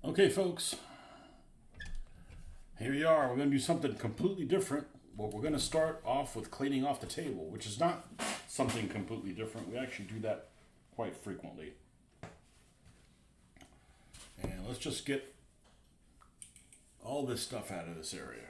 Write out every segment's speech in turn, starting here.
Okay, folks, here we are. We're going to do something completely different. Well, we're going to start off with cleaning off the table, which is not something completely different. We actually do that quite frequently. And let's just get all this stuff out of this area.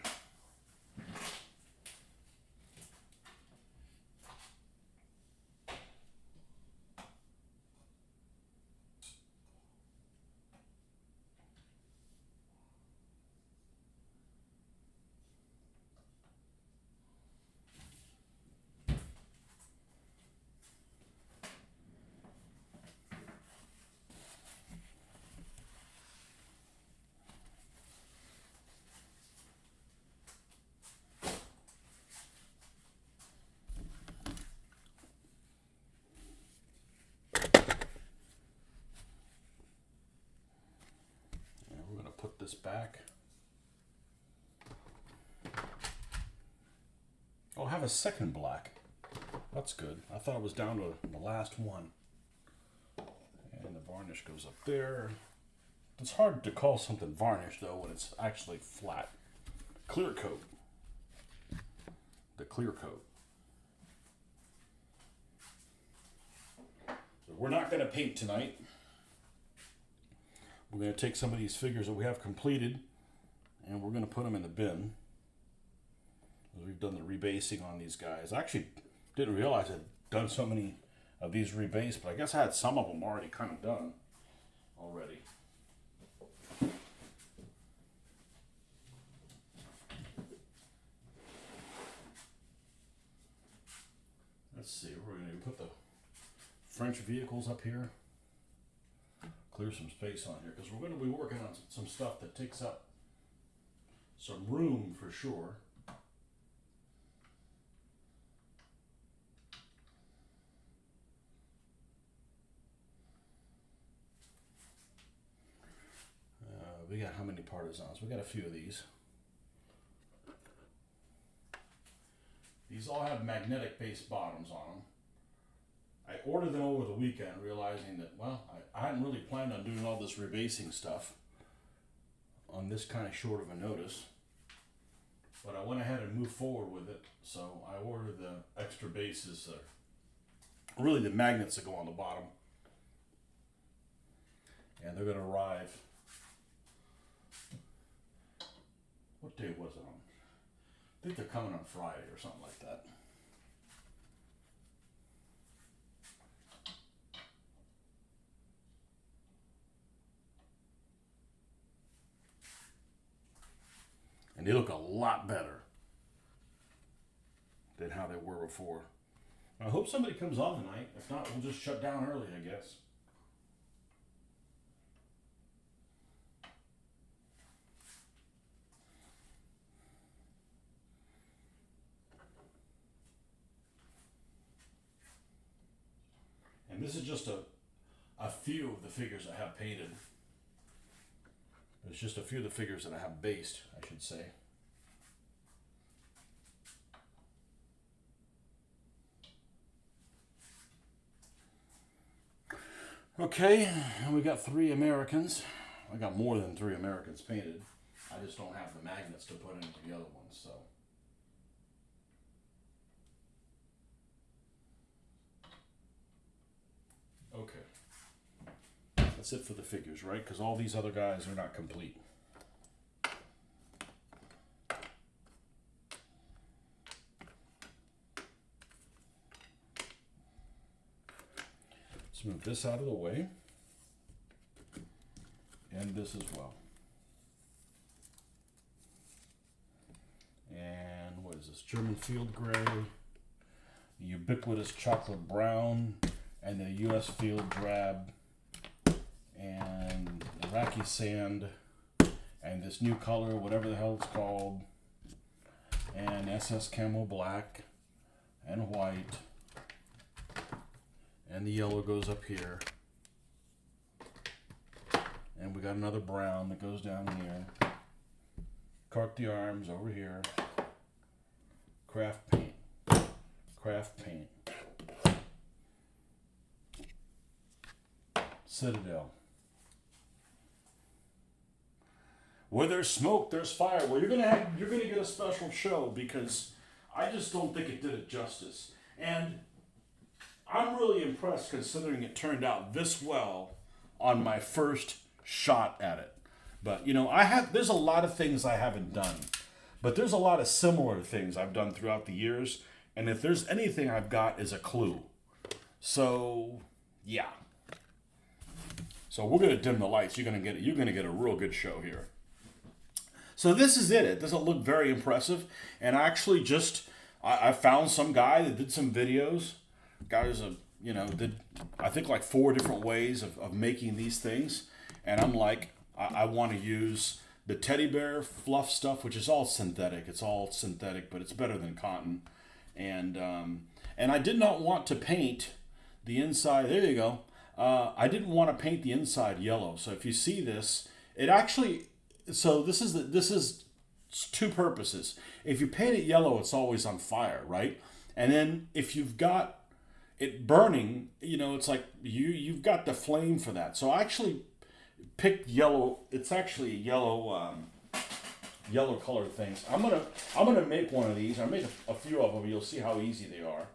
Put this back. I'll have a second black. That's good. I thought it was down to the last one. And the varnish goes up there. It's hard to call something varnish though when it's actually flat. Clear coat. The clear coat. So we're not going to paint tonight. We're going to take some of these figures that we have completed and we're going to put them in the bin. We've done the rebasing on these guys. I actually didn't realize I'd done so many of these rebased, but I guess I had some of them already kind of done already. Let's see, we're going to put the French vehicles up here. Clear some space on here because we're going to be working on some stuff that takes up some room for sure. We got how many partisans? We got a few of these. These all have magnetic based bottoms on them. I ordered them over the weekend realizing that, well, I hadn't really planned on doing all this rebasing stuff on this kind of short of a notice. But I went ahead and moved forward with it. So I ordered the extra bases, really the magnets that go on the bottom. And they're going to arrive. What day was it on? I think they're coming on Friday or something like that. And they look a lot better than how they were before. I hope somebody comes on tonight. If not, we'll just shut down early, I guess. And this is just a few of the figures I have painted. There's just a few of the figures that I have based, I should say. Okay, and we got 3 Americans. I got more than 3 Americans painted. I just don't have the magnets to put into the other ones, so. Okay. That's it for the figures, right? Because all these other guys are not complete. Let's move this out of the way. And this as well. And what is this? German field gray, the ubiquitous chocolate brown, and the US field drab, and Iraqi sand, and this new color, whatever the hell it's called, and SS camo black, and white, and the yellow goes up here, and we got another brown that goes down here, carte d'armes over here, craft paint, Citadel. Where there's smoke, there's fire. Well, you're gonna get a special show because I just don't think it did it justice. And I'm really impressed considering it turned out this well on my first shot at it. But you know, there's a lot of things I haven't done, but there's a lot of similar things I've done throughout the years. And if there's anything I've got is a clue. So yeah. So we're gonna dim the lights. You're gonna get a real good show here. So this is it. It doesn't look very impressive. And I actually I found some guy that did some videos. Guys, did I think like 4 different ways of making these things. And I'm like, I want to use the teddy bear fluff stuff, which is all synthetic. It's all synthetic, but it's better than cotton. And I did not want to paint the inside. There you go. I didn't want to paint the inside yellow. So if you see this, it actually. So this is 2 purposes. If you paint it yellow, it's always on fire, right? And then if you've got it burning, it's like you've got the flame for that. So I actually picked yellow. It's actually a yellow colored things. I'm gonna make one of these. I'll make a few of them. You'll see how easy they are.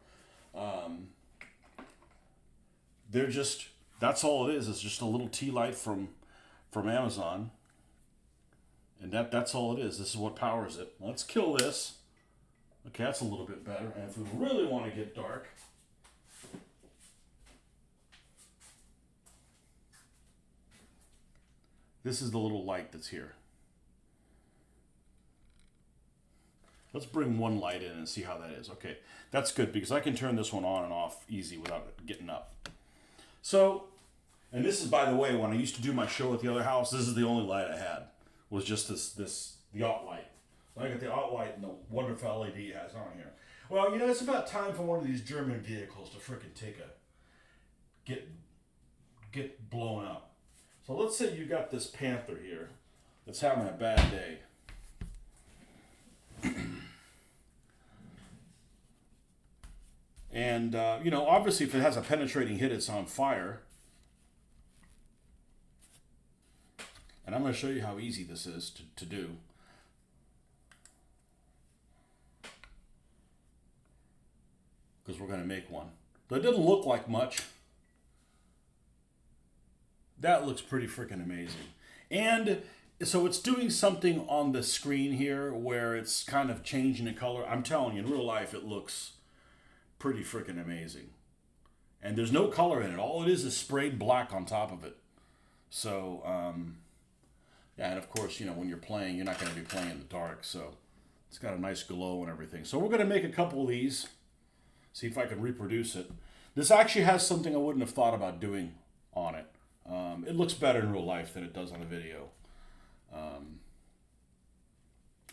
That's all it is. It's just a little tea light from Amazon. And that's all it is. This is what powers it. Let's kill this. Okay, that's a little bit better. And if we really want to get dark, this is the little light that's here. Let's bring one light in and see how that is. Okay, that's good because I can turn this one on and off easy without it getting up. So, and this is, by the way, when I used to do my show at the other house, this is the only light I had. Was just the alt light. So I got the alt light and the wonderful LED it has on here. Well, it's about time for one of these German vehicles to frickin' get blown up. So let's say you got this Panther here that's having a bad day. And obviously if it has a penetrating hit, it's on fire. And I'm going to show you how easy this is to do. Because we're going to make one. But it doesn't look like much. That looks pretty freaking amazing. And so it's doing something on the screen here where it's kind of changing the color. I'm telling you, in real life, it looks pretty freaking amazing. And there's no color in it. All it is sprayed black on top of it. So, yeah, and of course, when you're playing, you're not going to be playing in the dark, so it's got a nice glow and everything. So we're going to make a couple of these, see if I can reproduce it. This actually has something I wouldn't have thought about doing on it. It looks better in real life than it does on a video.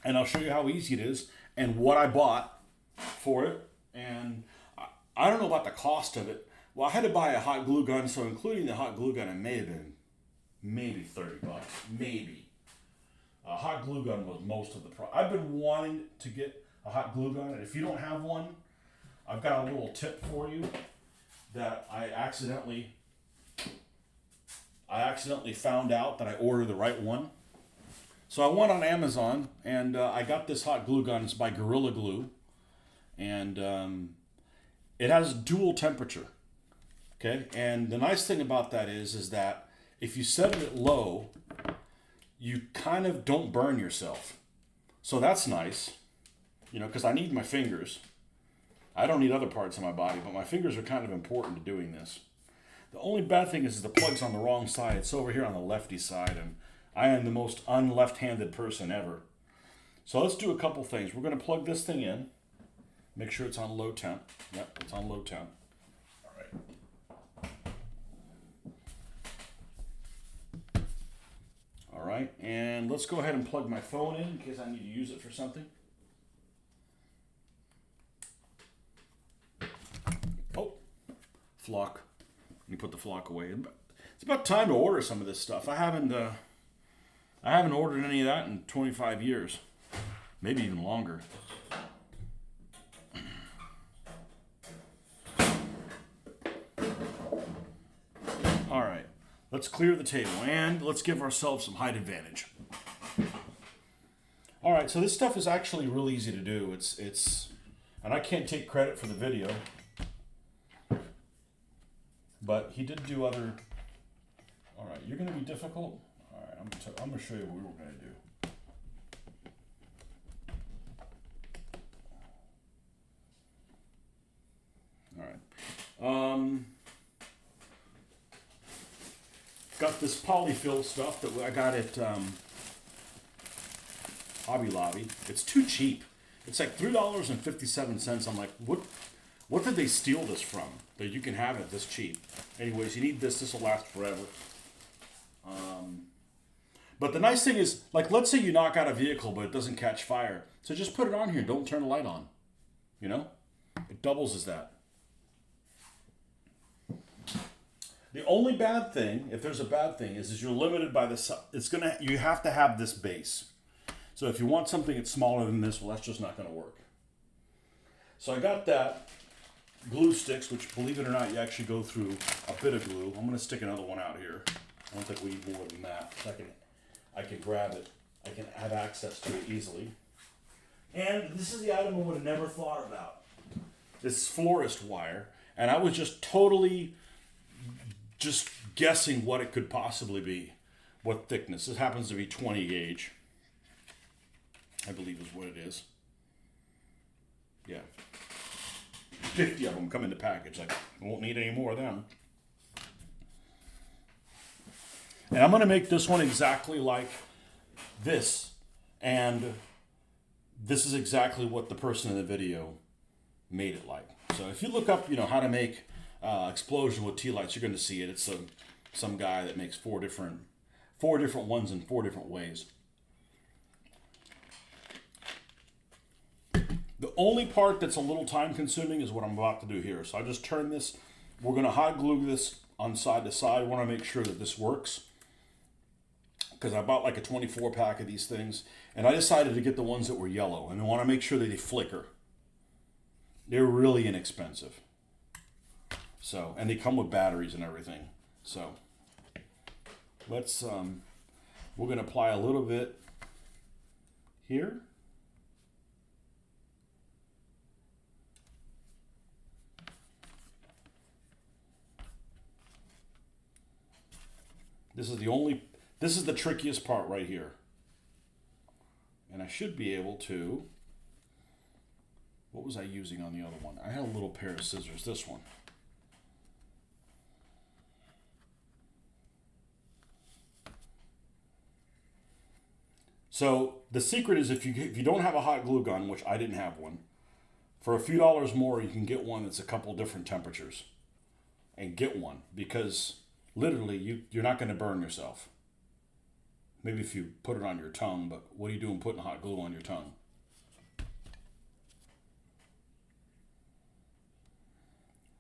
And I'll show you how easy it is and what I bought for it. And I don't know about the cost of it. Well, I had to buy a hot glue gun, so including the hot glue gun, it may have been maybe $30, maybe. A hot glue gun was most of the price. I've been wanting to get a hot glue gun, and if you don't have one, I've got a little tip for you that I accidentally found out that I ordered the right one. So I went on Amazon, and I got this hot glue gun. It's by Gorilla Glue, and it has dual temperature. Okay, and the nice thing about that is that if you set it at low, you kind of don't burn yourself. So that's nice, because I need my fingers. I don't need other parts of my body, but my fingers are kind of important to doing this. The only bad thing is the plug's on the wrong side. It's over here on the lefty side, and I am the most un-left-handed person ever. So let's do a couple things. We're going to plug this thing in. Make sure it's on low temp. Yep, it's on low temp. All right. All right, and let's go ahead and plug my phone in case I need to use it for something. Oh, flock. Let me put the flock away. It's about time to order some of this stuff. I haven't ordered any of that in 25 years, maybe even longer. All right, let's clear the table and let's give ourselves some height advantage. All right, so this stuff is actually really easy to do. And I can't take credit for the video, but he did do other. All right, you're going to be difficult. All right, I'm going to show you what we were going to do. All right. Got this polyfill stuff that I got at Hobby Lobby. It's too cheap. It's like $3.57. I'm like, what did they steal this from? That you can have it this cheap. Anyways, you need this. This will last forever. But the nice thing is, like, let's say you knock out a vehicle, but it doesn't catch fire. So just put it on here. Don't turn the light on. You know? It doubles as that. The only bad thing, if there's a bad thing, is you're limited by the. You have to have this base. So if you want something that's smaller than this, well, that's just not going to work. So I got that glue sticks, which, believe it or not, you actually go through a bit of glue. I'm going to stick another one out here. I don't think we need more than that. So I can grab it. I can have access to it easily. And this is the item I would have never thought about. This is florist wire, and I was just totally just guessing what it could possibly be, what thickness. This happens to be 20 gauge, I believe is what it is. Yeah. 50 of them come in the package. Like, I won't need any more of them. And I'm going to make this one exactly like this. And this is exactly what the person in the video made it like. So if you look up, how to make explosion with tea lights, you're going to see it. It's some guy that makes four different ones in 4 different ways. The only part that's a little time consuming is what I'm about to do here. So I just turn this. We're going to hot glue this on side to side. I want to make sure that this works, because I bought like a 24 pack of these things, and I decided to get the ones that were yellow, and I want to make sure that they flicker. They're really inexpensive. So, and they come with batteries and everything. So let's, we're going to apply a little bit here. This is the trickiest part right here. And I should be able to, what was I using on the other one? I had a little pair of scissors, this one. So the secret is if you don't have a hot glue gun, which I didn't have one, for a few dollars more, you can get one that's a couple different temperatures. And get one, because literally you're not going to burn yourself. Maybe if you put it on your tongue, but what are you doing putting hot glue on your tongue?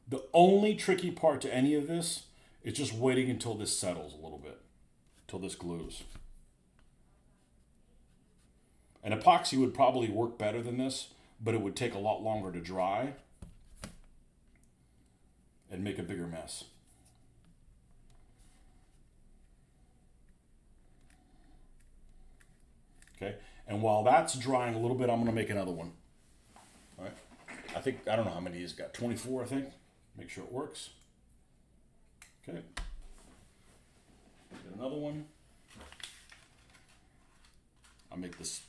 The only tricky part to any of this is just waiting until this settles a little bit, until this glues. And epoxy would probably work better than this, but it would take a lot longer to dry and make a bigger mess. Okay, and while that's drying a little bit, I'm going to make another one. All right, I don't know how many he's got, 24, I think. Make sure it works. Okay, get another one. I'll make this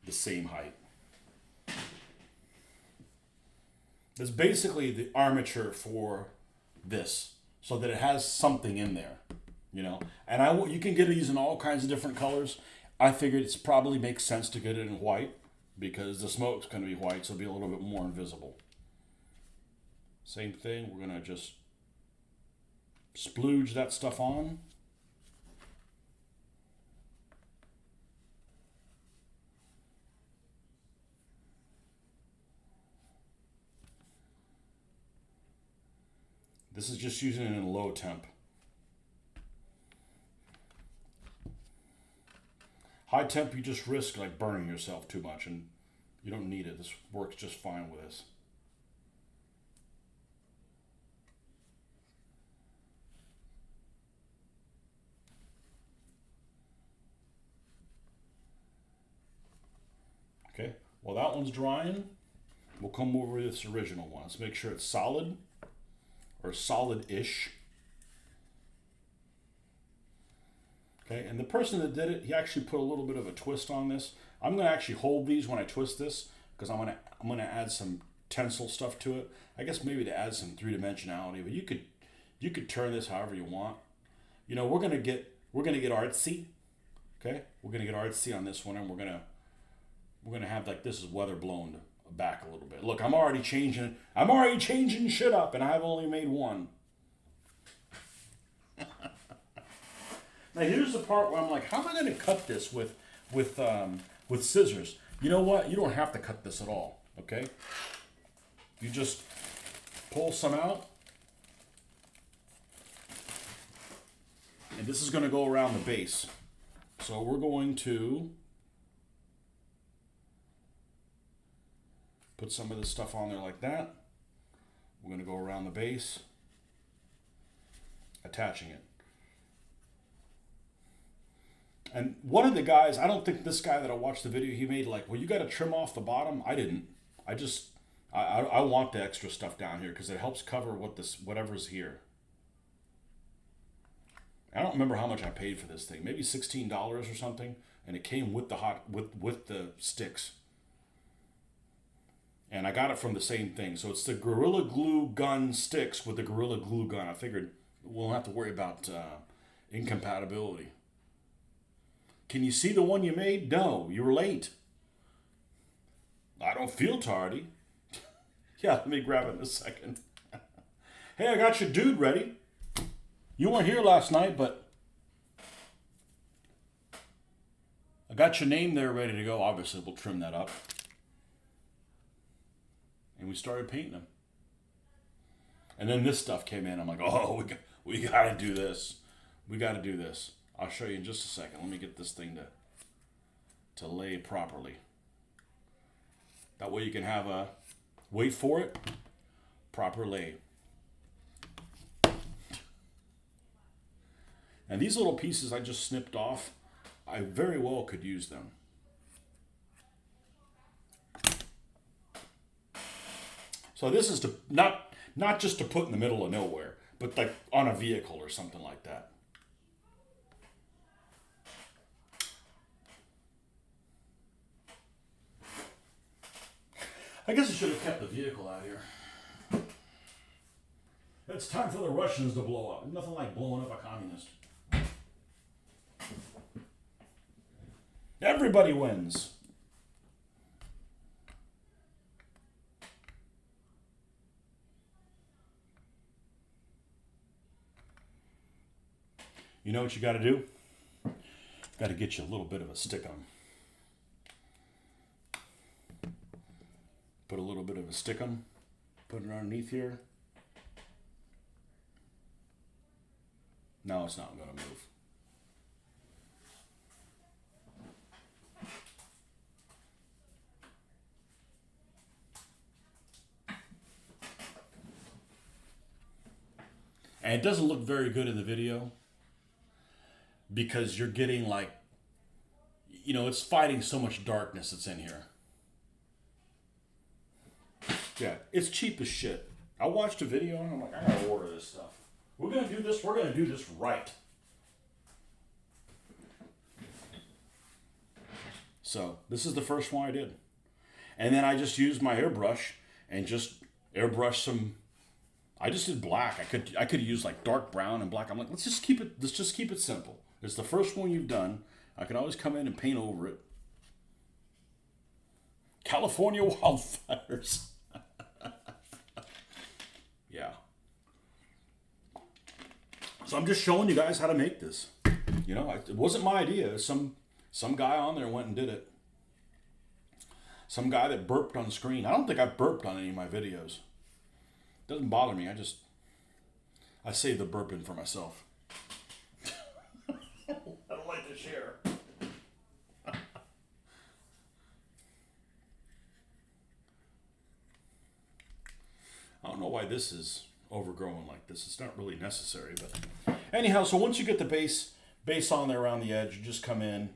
the same height. That's basically the armature for this, so that it has something in there, And you can get these in all kinds of different colors. I figured it probably makes sense to get it in white, because the smoke's going to be white, so it'll be a little bit more invisible. Same thing, we're going to just splooge that stuff on. This is just using it in low temp. High temp, you just risk like burning yourself too much, and you don't need it. This works just fine with this. Okay, while that one's drying, we'll come over to this original one. Let's make sure it's solid, or solid-ish. Okay, and the person that did it, he actually put a little bit of a twist on this. I'm gonna actually hold these when I twist this, because I'm gonna add some tensile stuff to it. I guess maybe to add some three-dimensionality, but you could turn this however you want. You know, we're gonna get artsy. Okay, we're gonna get artsy on this one, and we're gonna have like this is weather blown back a little bit. Look, I'm already changing shit up, and I've only made one. Now here's the part where I'm like, how am I gonna cut this with scissors? You know what? You don't have to cut this at all. Okay, you just pull some out, and this is gonna go around the base. So we're going to put some of this stuff on there like that. We're going to go around the base, attaching it. And one of the guys, I don't think this guy that I watched the video, he made like, well, you got to trim off the bottom. I didn't. I want the extra stuff down here because it helps cover whatever's here. I don't remember how much I paid for this thing. Maybe $16 or something, and it came with the sticks. And I got it from the same thing. So it's the Gorilla Glue gun sticks with the Gorilla Glue gun. I figured we'll have to worry about incompatibility. Can you see the one you made? No, you were late. I don't feel tardy. Yeah, let me grab it in a second. Hey, I got your dude ready. You weren't here last night, but I got your name there ready to go. Obviously, we'll trim that up. And we started painting them. And then this stuff came in. I'm like, oh, we got to do this. We got to do this. I'll show you in just a second. Let me get this thing to lay properly. That way you can have a, wait for it, proper lay. And these little pieces I just snipped off, I very well could use them. So this is to not just to put in the middle of nowhere, but like on a vehicle or something like that. I guess I should have kept the vehicle out here. It's time for the Russians to blow up. Nothing like blowing up a communist. Everybody wins. You know what you got to do? Got to get you a little bit of a stick-em. Put a little bit of a stick-em. Put it underneath here. No, it's not going to move. And it doesn't look very good in the video because you're getting like, you know, it's fighting so much darkness that's in here. Yeah, it's cheap as shit. I watched a video and I'm like, I gotta order this stuff. We're gonna do this right. So this is the first one I did. And then I just used my airbrush and just airbrush some. I just did black. I could use like dark brown and black. I'm like, let's just keep it simple. It's the first one you've done. I can always come in and paint over it. California wildfires. Yeah. So I'm just showing you guys how to make this. You know, it wasn't my idea. Some guy on there went and did it. Some guy that burped on screen. I don't think I've burped on any of my videos. Doesn't bother me. I save the burping for myself. I don't like to share. I don't know why this is overgrown like this. It's not really necessary, but anyhow, so once you get the base on there around the edge, you just come in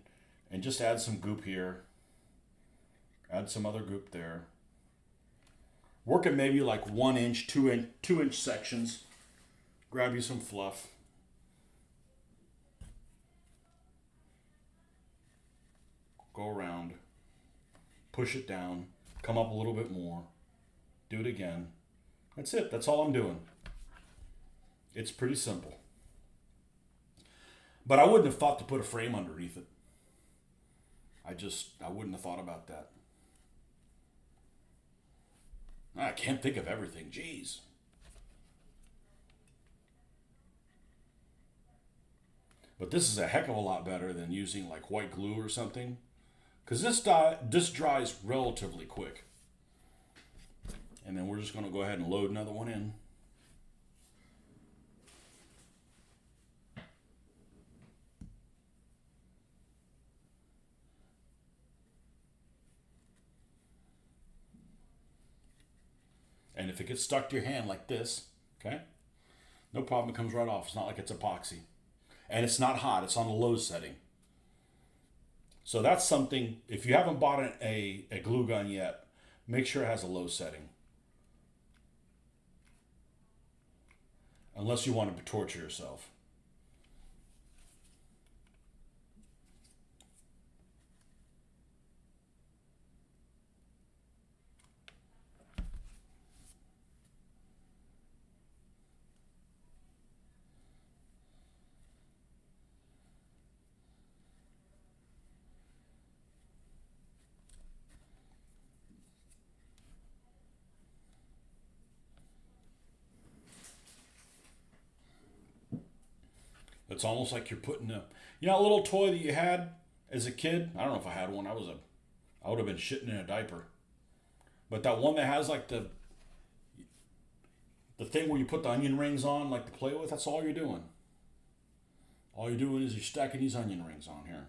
and just add some goop here. Add some other goop there. Work at maybe like 1 inch, 2 inch sections. Grab you some fluff. Go around. Push it down. Come up a little bit more. Do it again. That's it. That's all I'm doing. It's pretty simple. But I wouldn't have thought to put a frame underneath it. I wouldn't have thought about that. I can't think of everything. Jeez. But this is a heck of a lot better than using like white glue or something. Because this dries relatively quick. And then we're just going to go ahead and load another one in. And if it gets stuck to your hand like this, okay, no problem, it comes right off. It's not like it's epoxy. And it's not hot, it's on the low setting. So that's something, if you haven't bought a glue gun yet, make sure it has a low setting. Unless you want to torture yourself. It's almost like you're putting a little toy that you had as a kid. I don't know if I had one. I would have been shitting in a diaper. But that one that has like the thing where you put the onion rings on, like to play with, that's all you're doing. All you're doing is you're stacking these onion rings on here.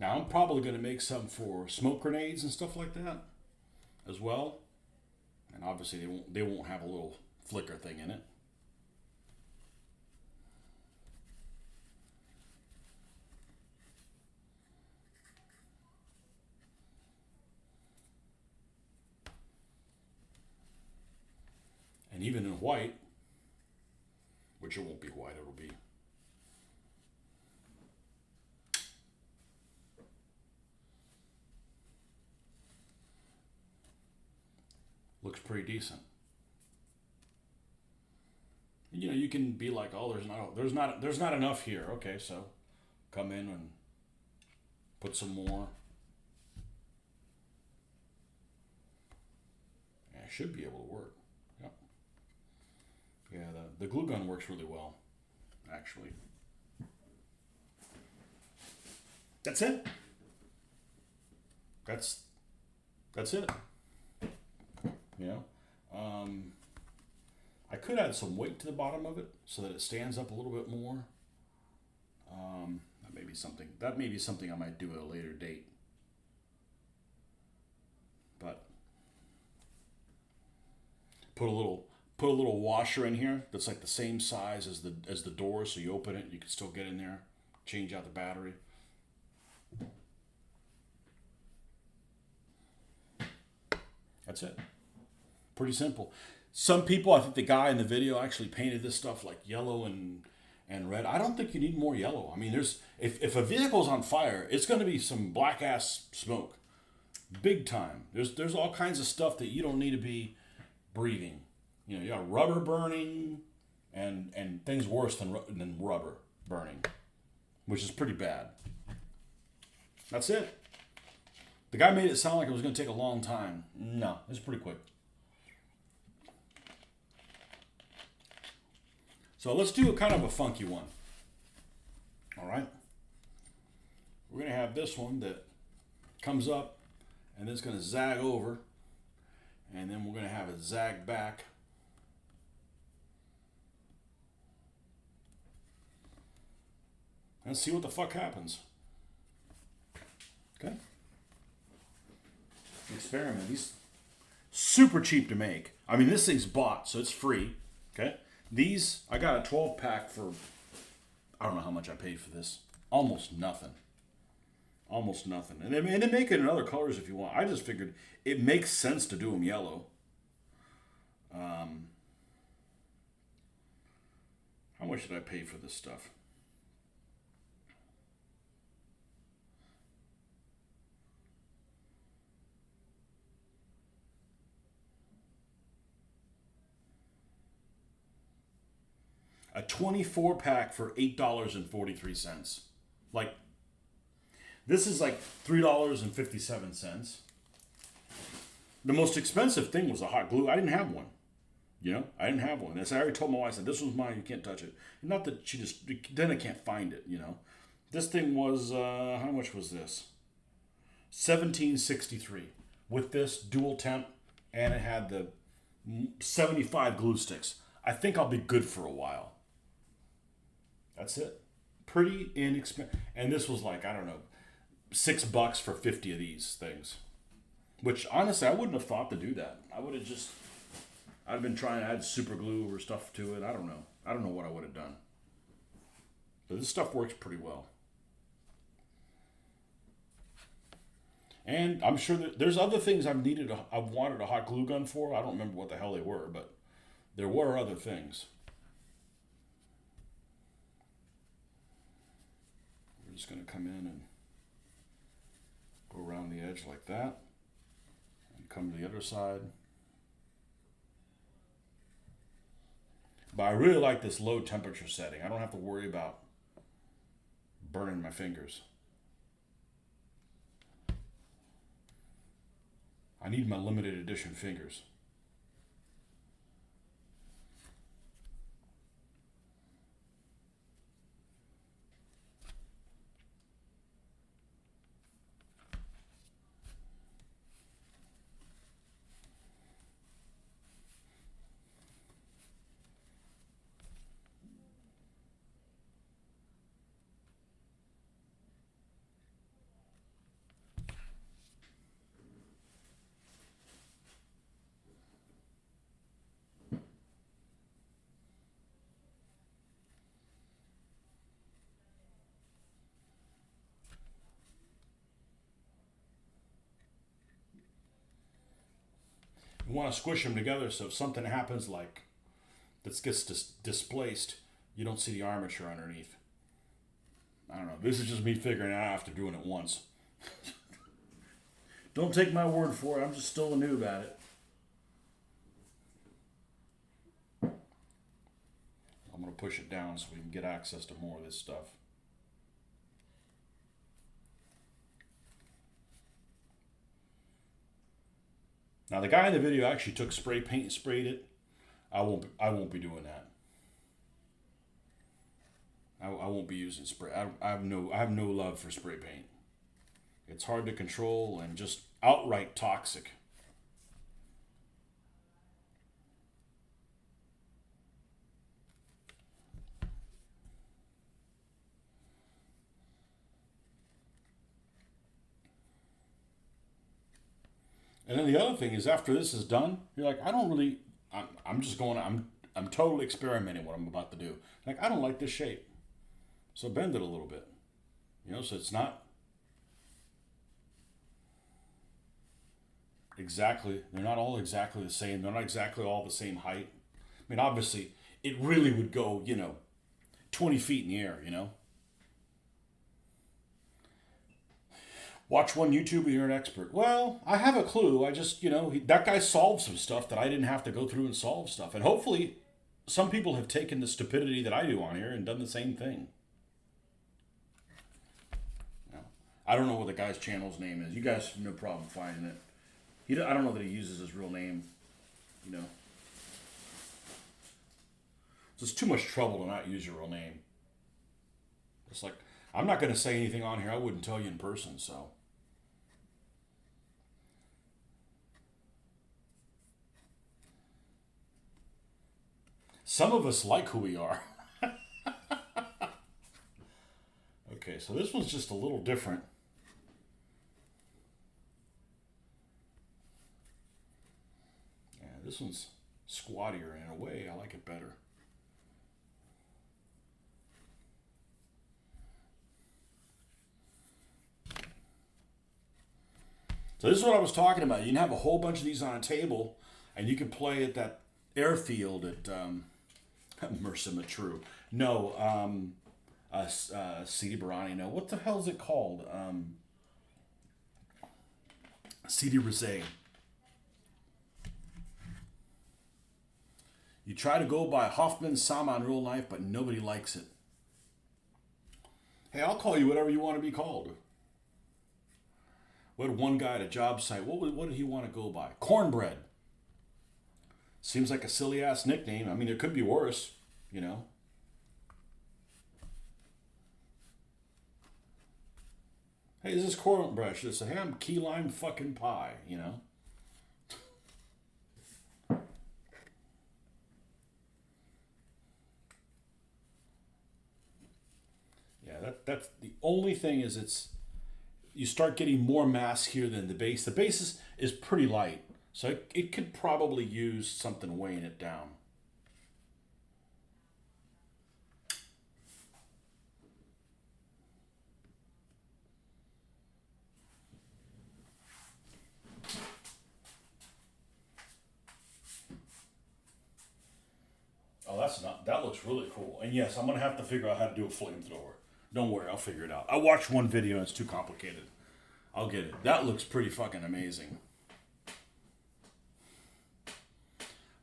Now I'm probably going to make some for smoke grenades and stuff like that as well. And obviously they won't have a little flicker thing in it. And even in white, which it won't be white, it'll be looks pretty decent. You can be like, oh, there's not enough here. Okay, so come in and put some more. Yeah, it should be able to work. Yep. Yeah, the glue gun works really well, actually. That's it. That's it. I could add some weight to the bottom of it so that it stands up a little bit more. That may be something I might do at a later date. But put a little washer in here that's like the same size as the door, so you open it, you can still get in there, change out the battery. That's it. Pretty simple. Some people, I think the guy in the video actually painted this stuff like yellow and red. I don't think you need more yellow. I mean, if a vehicle's on fire, it's going to be some black ass smoke, big time. There's all kinds of stuff that you don't need to be breathing. You got rubber burning and things worse than rubber burning, which is pretty bad. That's it. The guy made it sound like it was going to take a long time. No, it's pretty quick. So let's do a kind of a funky one. All right. We're going to have this one that comes up and then it's going to zag over. And then we're going to have it zag back. And see what the fuck happens. Okay. Experiment. These super cheap to make. I mean, this thing's bought, so it's free. Okay. These, I got a 12 pack for, I don't know how much I paid for this. Almost nothing. Almost nothing. And they make it in other colors if you want. I just figured it makes sense to do them yellow. How much did I pay for this stuff? A 24 pack for $8.43. Like, this is like $3.57. The most expensive thing was a hot glue. I didn't have one. I didn't have one. As I already told my wife, I said, this one's mine, you can't touch it. Not that she just, then I can't find it, This thing was, how much was this? $17.63. With this dual temp, and it had the 75 glue sticks. I think I'll be good for a while. That's it. Pretty inexpensive. And this was like, I don't know, $6 for 50 of these things. Which, honestly, I wouldn't have thought to do that. I'd been trying to add super glue or stuff to it. I don't know. I don't know what I would have done. But this stuff works pretty well. And I'm sure that there's other things I've wanted a hot glue gun for. I don't remember what the hell they were, but there were other things. We're just going to come in and go around the edge like that. And come to the other side. But I really like this low temperature setting. I don't have to worry about burning my fingers. I need my limited edition fingers. You want to squish them together so if something happens like that gets displaced, you don't see the armature underneath. I don't know. This is just me figuring it out after doing it once. Don't take my word for it. I'm just still a noob at it. I'm going to push it down so we can get access to more of this stuff. Now the guy in the video actually took spray paint and sprayed it. I won't be doing that. I won't be using spray. I have no love for spray paint. It's hard to control and just outright toxic. And then the other thing is, after this is done, you're like, I'm totally experimenting what I'm about to do. Like, I don't like this shape. So bend it a little bit. So it's not exactly, they're not all exactly the same. They're not exactly all the same height. I mean, obviously, it really would go, 20 feet in the air, Watch one YouTuber, you're an expert. Well, I have a clue. I just, that guy solved some stuff that I didn't have to go through and solve stuff. And hopefully, some people have taken the stupidity that I do on here and done the same thing. I don't know what the guy's channel's name is. You guys have no problem finding it. I don't know that he uses his real name, So it's too much trouble to not use your real name. It's like, I'm not going to say anything on here I wouldn't tell you in person, so. Some of us like who we are. Okay, so this one's just a little different. Yeah, this one's squattier in a way. I like it better. So this is what I was talking about. You can have a whole bunch of these on a table, and you can play at that airfield at Mercer Matru. No, Sidi Barani. No, what the hell is it called? Sidi Rezay. You try to go by Hoffman Sama in real life, but nobody likes it. Hey, I'll call you whatever you want to be called. We had one guy at a job site. What did he want to go by? Cornbread. Seems like a silly ass nickname. I mean, it could be worse, Hey, this is cornbread. Should I say, hey, I'm key lime fucking pie, Yeah, that's the only thing is you start getting more mass here than the base. The base is pretty light, so it could probably use something weighing it down. Oh, that looks really cool. And yes, I'm going to have to figure out how to do a flamethrower. Don't worry, I'll figure it out. I watched one video and it's too complicated. I'll get it. That looks pretty fucking amazing.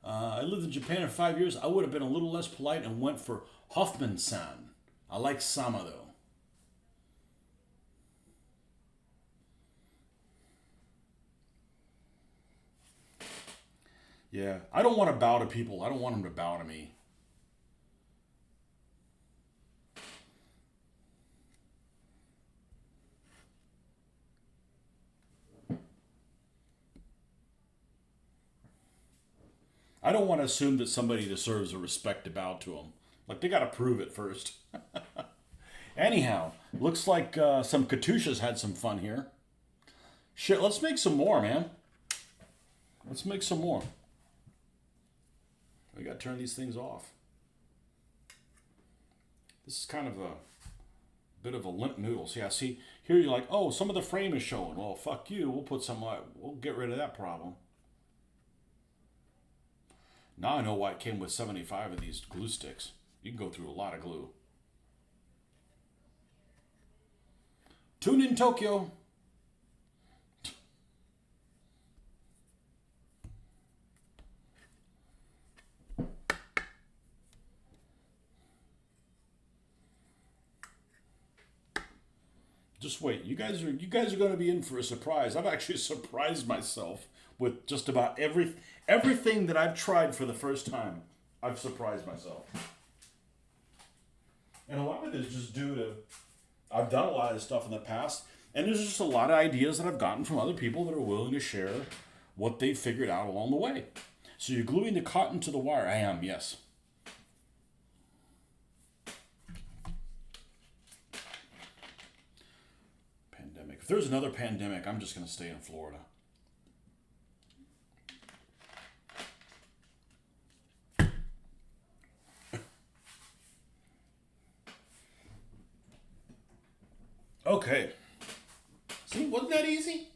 I lived in Japan for 5 years. I would have been a little less polite and went for Hoffman-san. I like Sama though. Yeah, I don't want to bow to people. I don't want them to bow to me. I don't want to assume that somebody deserves a respect to bow to them. Like, they got to prove it first. Anyhow, looks like some Katyushas had some fun here. Shit, let's make some more, man. Let's make some more. We got to turn these things off. This is kind of a bit of a limp noodle. So yeah, see, here you're like, oh, some of the frame is showing. Well, fuck you. We'll put some, we'll get rid of that problem. Now I know why it came with 75 of these glue sticks. You can go through a lot of glue. Tune in Tokyo. Just wait. You guys are going to be in for a surprise. I've actually surprised myself with just about everything that I've tried for the first time. I've surprised myself. And a lot of it is just due to I've done a lot of stuff in the past, and there's just a lot of ideas that I've gotten from other people that are willing to share what they've figured out along the way. So you're gluing the cotton to the wire. I am, yes. Pandemic. If there's another pandemic, I'm just going to stay in Florida. Okay. See, wasn't that easy?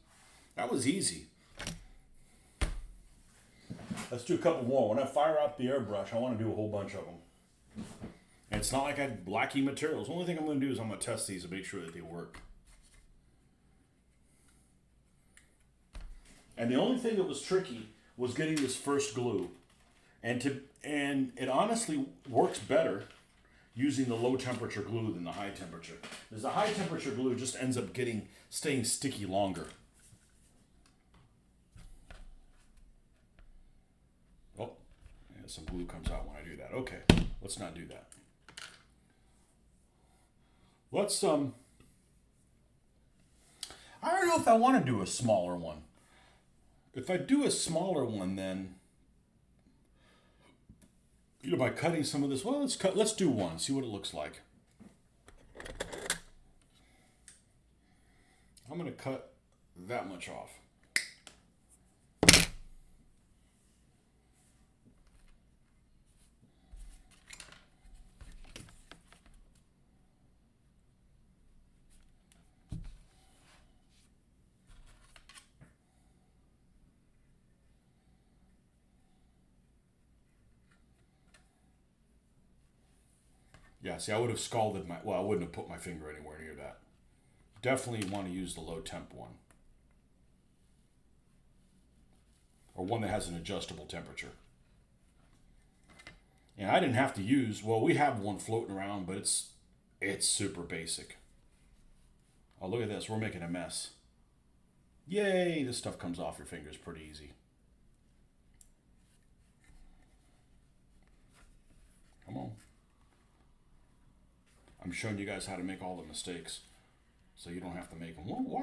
That was easy. Let's do a couple more. When I fire out the airbrush, I want to do a whole bunch of them. And it's not like I had blacky materials. The only thing I'm going to do is I'm going to test these and make sure that they work. And the only thing that was tricky was getting this first glue. And it honestly works better using the low temperature glue than the high temperature. Because the high temperature glue just ends up staying sticky longer. Oh, yeah, some glue comes out when I do that. Okay, let's not do that. Let's I don't know if I want to do a smaller one. If I do a smaller one, then by cutting some of this, well, let's do one, see what it looks like. I'm going to cut that much off. Yeah, see, I would have scalded I wouldn't have put my finger anywhere near that. Definitely want to use the low temp one. Or one that has an adjustable temperature. And I didn't have to use, well, we have one floating around, but it's super basic. Oh, look at this, we're making a mess. Yay, this stuff comes off your fingers pretty easy. Come on. I'm showing you guys how to make all the mistakes, so you don't have to make them. Well, why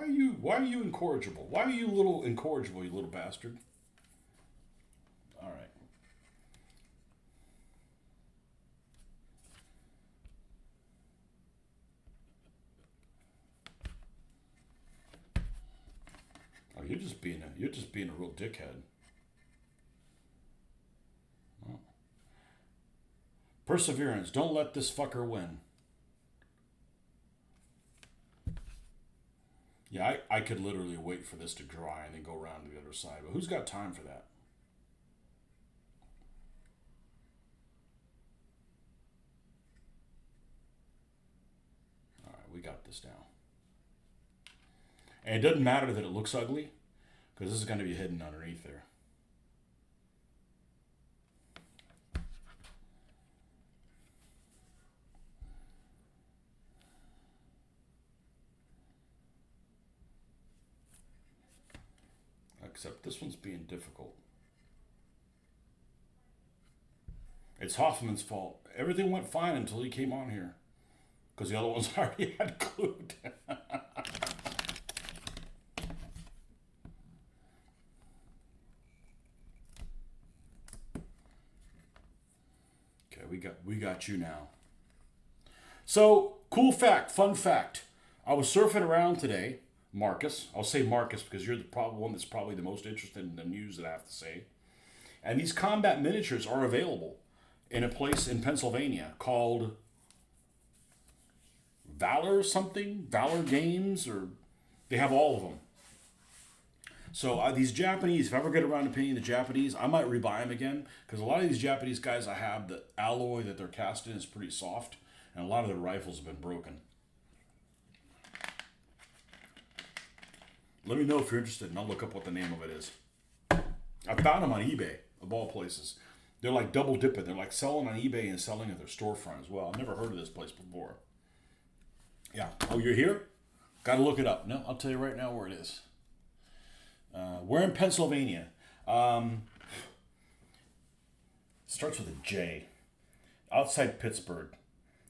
are you incorrigible? Why are you incorrigible, you little bastard? All right. Oh, you're just being a real dickhead. Oh. Perseverance. Don't let this fucker win. Yeah, I could literally wait for this to dry and then go around to the other side. But who's got time for that? All right, we got this now. And it doesn't matter that it looks ugly, because this is going to be hidden underneath there. Except this one's being difficult. It's Hoffman's fault. Everything went fine until he came on here. Because the other ones already had glued. Okay, we got you now. So, cool fact, fun fact. I was surfing around today. Marcus. I'll say Marcus because you're the one that's probably the most interested in the news that I have to say. And these combat miniatures are available in a place in Pennsylvania called Valor Games, or they have all of them. So these Japanese, if I ever get around to painting the Japanese, I might rebuy them again because a lot of these Japanese guys I have, the alloy that they're cast in is pretty soft, and a lot of their rifles have been broken. Let me know if you're interested, and I'll look up what the name of it is. I found them on eBay, of all places. They're like double dipping. They're like selling on eBay and selling at their storefront as well. I've never heard of this place before. Yeah. Oh, you're here? Got to look it up. No, I'll tell you right now where it is. We're in Pennsylvania. It starts with a J. Outside Pittsburgh.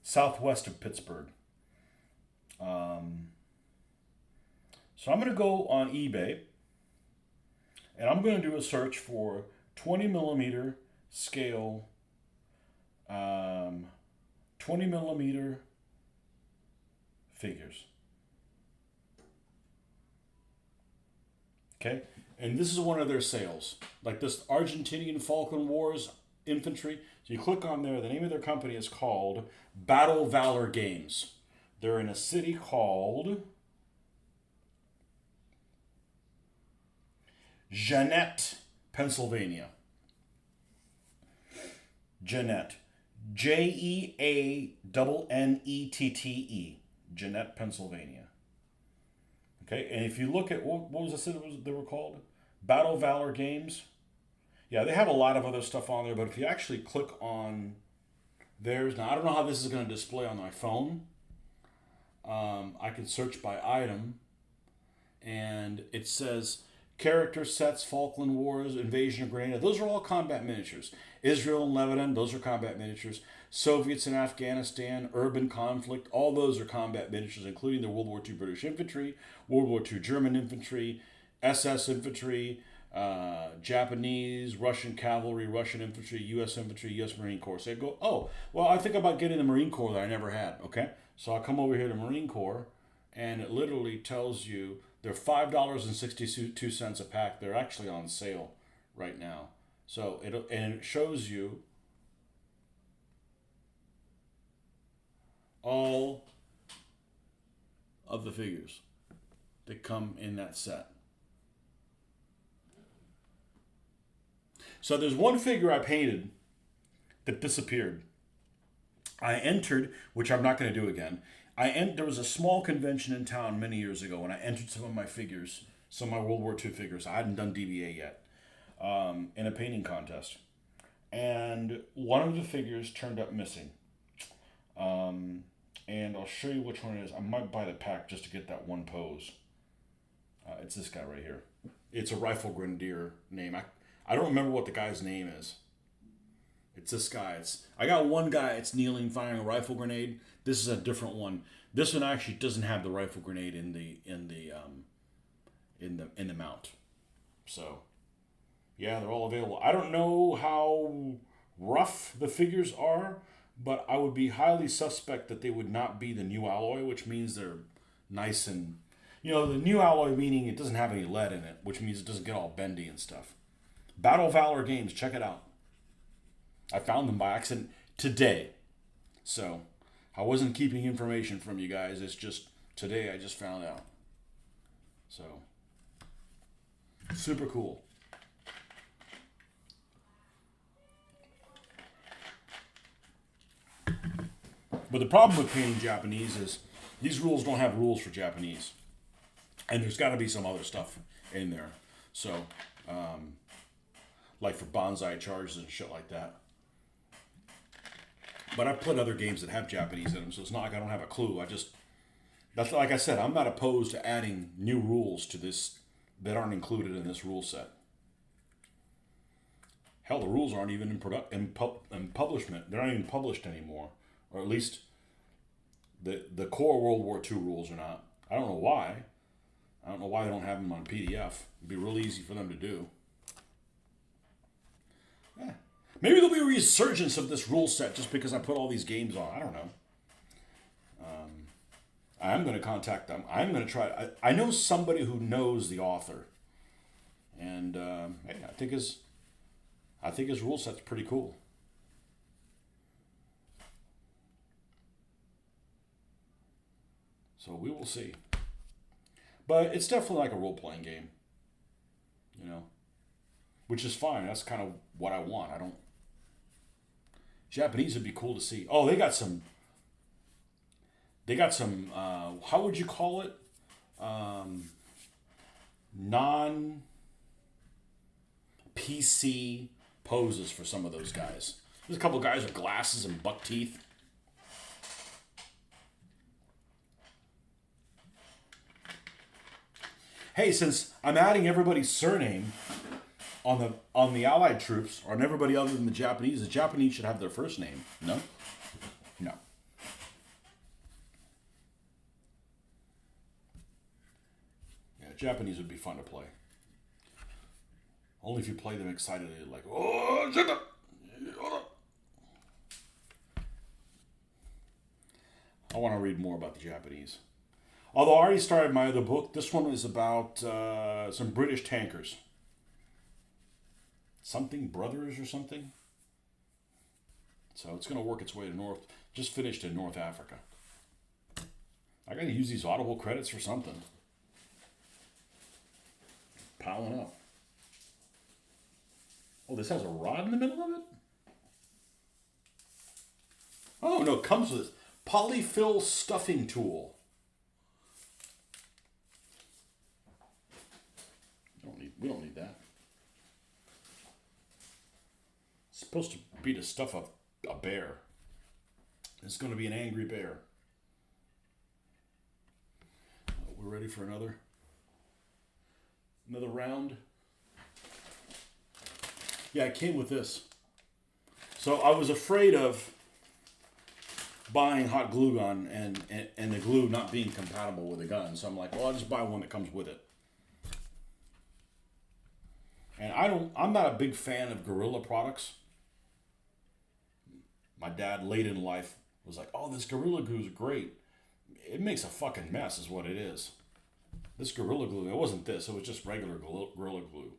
Southwest of Pittsburgh. So I'm going to go on eBay, and I'm going to do a search for 20 millimeter scale, 20 millimeter figures. Okay, and this is one of their sales, like this Argentinian Falcon Wars infantry. So you click on there. The name of their company is called Battle Valor Games. They're in a city called Jeannette, Pennsylvania. Jeannette. Jeannette. Jeannette, Pennsylvania. Okay, and if you look at, what was the city they were called? Battle Valor Games. Yeah, they have a lot of other stuff on there, but if you actually click on theirs, now I don't know how this is going to display on my phone. I can search by item, and it says character sets, Falkland Wars, Invasion of Grenada. Those are all combat miniatures. Israel and Lebanon, those are combat miniatures. Soviets in Afghanistan, urban conflict, all those are combat miniatures, including the World War II British infantry, World War II German infantry, SS infantry, Japanese, Russian cavalry, Russian infantry, U.S. infantry, U.S. Marine Corps. So I go, oh, well, I think about getting the Marine Corps that I never had, okay? So I'll come over here to Marine Corps, and it literally tells you they're $5.62 a pack. They're actually on sale right now. So it shows you all of the figures that come in that set. So there's one figure I painted that disappeared. I entered, which I'm not going to do again. There was a small convention in town many years ago, and I entered some of my figures, some of my World War II figures. I hadn't done DBA yet, in a painting contest. And one of the figures turned up missing. And I'll show you which one it is. I might buy the pack just to get that one pose. It's this guy right here. It's a Rifle Grenadier name. I don't remember what the guy's name is. It's this guy. I got one guy. It's kneeling, firing a rifle grenade. This is a different one. This one actually doesn't have the rifle grenade in the mount. So, yeah, they're all available. I don't know how rough the figures are, but I would be highly suspect that they would not be the new alloy, which means they're nice and, the new alloy meaning it doesn't have any lead in it, which means it doesn't get all bendy and stuff. Battle Valor Games, check it out. I found them by accident today. So, I wasn't keeping information from you guys. It's just today I just found out. So, super cool. But the problem with painting Japanese is these rules don't have rules for Japanese. And there's got to be some other stuff in there. So, like for bonsai charges and shit like that. But I've played other games that have Japanese in them, so it's not like I don't have a clue. That's like I said, I'm not opposed to adding new rules to this that aren't included in this rule set. Hell, the rules aren't even in publishment. They're not even published anymore. Or at least the core World War II rules are not. I don't know why. I don't know why they don't have them on PDF. It'd be real easy for them to do. Yeah. Maybe there'll be a resurgence of this rule set just because I put all these games on. I don't know. I'm going to contact them. I'm going to try. I know somebody who knows the author. And hey, I think his rule set's pretty cool. So we will see. But it's definitely like a role-playing game. Which is fine. That's kind of what I want. Japanese would be cool to see. Oh, they got some, how would you call it? Non-PC poses for some of those guys. There's a couple guys with glasses and buck teeth. Hey, since I'm adding everybody's surname on the Allied troops, or on everybody other than the Japanese should have their first name. No? No. Yeah, Japanese would be fun to play. Only if you play them excitedly, like, oh, shut up! I want to read more about the Japanese. Although I already started my other book, this one is about some British tankers. Something Brothers or something. So it's going to work its way to North. Just finished in North Africa. I got to use these Audible credits for something. Piling up. Oh, this has a rod in the middle of it? Oh, no, it comes with polyfill stuffing tool. We don't need that. It's supposed to be to stuff a bear. It's going to be an angry bear. We're ready for another round. Yeah, it came with this. So I was afraid of buying hot glue gun and the glue not being compatible with the gun. So I'm like, well, I'll just buy one that comes with it. And I'm not a big fan of Gorilla products. My dad late in life was like, oh, this Gorilla Glue is great. It makes a fucking mess is what it is. This Gorilla Glue, it wasn't this. It was just regular Gorilla Glue.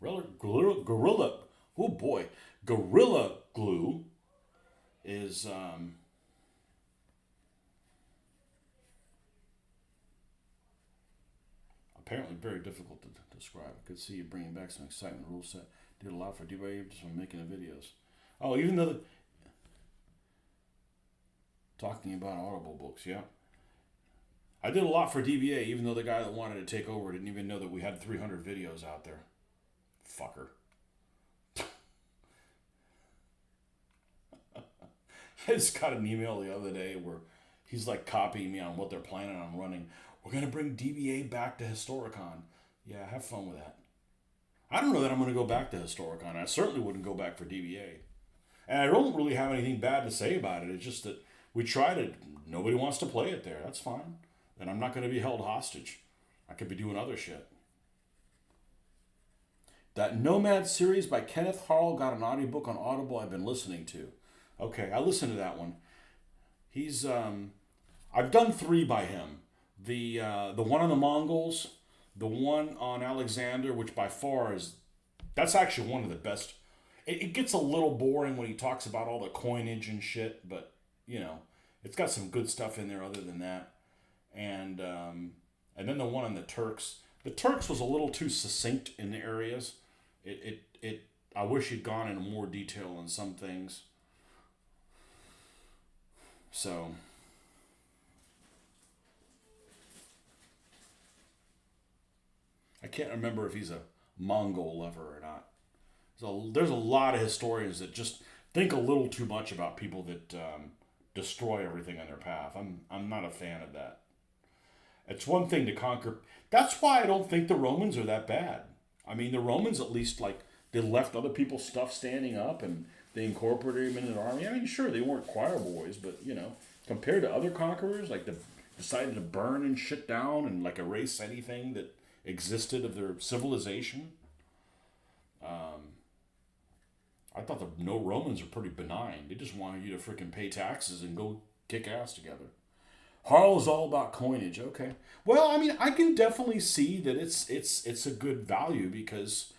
Gorilla, oh boy. Gorilla Glue is, apparently very difficult to describe. I could see you bringing back some excitement. Rule set. Did a lot for DBA just from making the videos. Oh, even though talking about Audible books, yeah. I did a lot for DBA, even though the guy that wanted to take over didn't even know that we had 300 videos out there. Fucker. I just got an email the other day where he's like copying me on what they're planning on running. We're going to bring DBA back to Historicon. Yeah, have fun with that. I don't know that I'm going to go back to Historicon. I certainly wouldn't go back for DBA. And I don't really have anything bad to say about it. It's just that we tried it. Nobody wants to play it there. That's fine. Then I'm not going to be held hostage. I could be doing other shit. That Nomad series by Kenneth Harl got an audiobook on Audible I've been listening to. Okay, I listened to that one. He's, I've done 3 by him. The one on the Mongols, the one on Alexander, which by far is, that's actually one of the best. It gets a little boring when he talks about all the coinage and shit, but, you know, it's got some good stuff in there other than that. And then the one on the Turks. The Turks was a little too succinct in the areas. I wish he'd gone into more detail on some things. So I can't remember if he's a Mongol lover or not. So there's a lot of historians that just think a little too much about people that destroy everything on their path. I'm not a fan of that. It's one thing to conquer. That's why I don't think the Romans are that bad. I mean, the Romans at least, like, they left other people's stuff standing up and they incorporated them into their army. I mean, sure, they weren't choir boys, but, you know, compared to other conquerors, like, decided to burn and shit down and, like, erase anything that existed of their civilization. I thought the Romans were pretty benign. They just wanted you to freaking pay taxes and go kick ass together. Harl is all about coinage. Okay. Well, I mean, I can definitely see that it's a good value because,